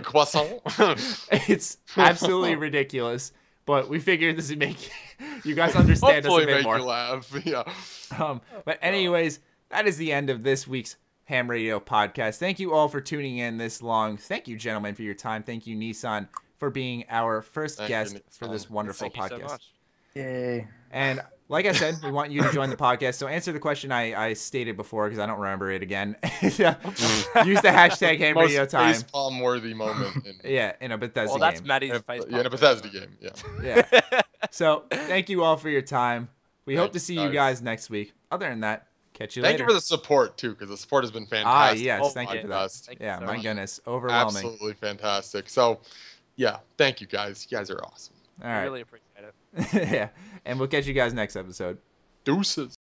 Speaker 3: croissant.
Speaker 1: It's absolutely ridiculous. But we figured this would make you guys understand us a bit more.
Speaker 3: Hopefully make you laugh, yeah.
Speaker 1: But anyways, that is the end of this week's H.A.M Radio podcast. Thank you all for tuning in this long. Thank you, gentlemen, for your time. Thank you, Nissan, for being our first guest for this wonderful podcast.
Speaker 2: Thank you so much.
Speaker 4: Yay.
Speaker 1: And like I said, we want you to join the podcast. So answer the question I stated before, because I don't remember it again. Use the hashtag H.A.M Radio Time.
Speaker 3: Most facepalm-worthy moment.
Speaker 1: In a Bethesda game.
Speaker 2: Well, that's Matty's facepalm.
Speaker 3: Yeah, in a Bethesda game,
Speaker 1: yeah. So thank you all for your time. We hope to see you guys next week. Other than that, catch you later.
Speaker 3: Thank you for the support, too, because the support has been fantastic.
Speaker 1: Yes, thank you for that. My goodness, overwhelming.
Speaker 3: Absolutely fantastic. So, yeah, thank you guys. You guys are awesome.
Speaker 1: All right.
Speaker 2: I really appreciate it.
Speaker 1: Yeah, and we'll catch you guys next episode.
Speaker 3: Deuces.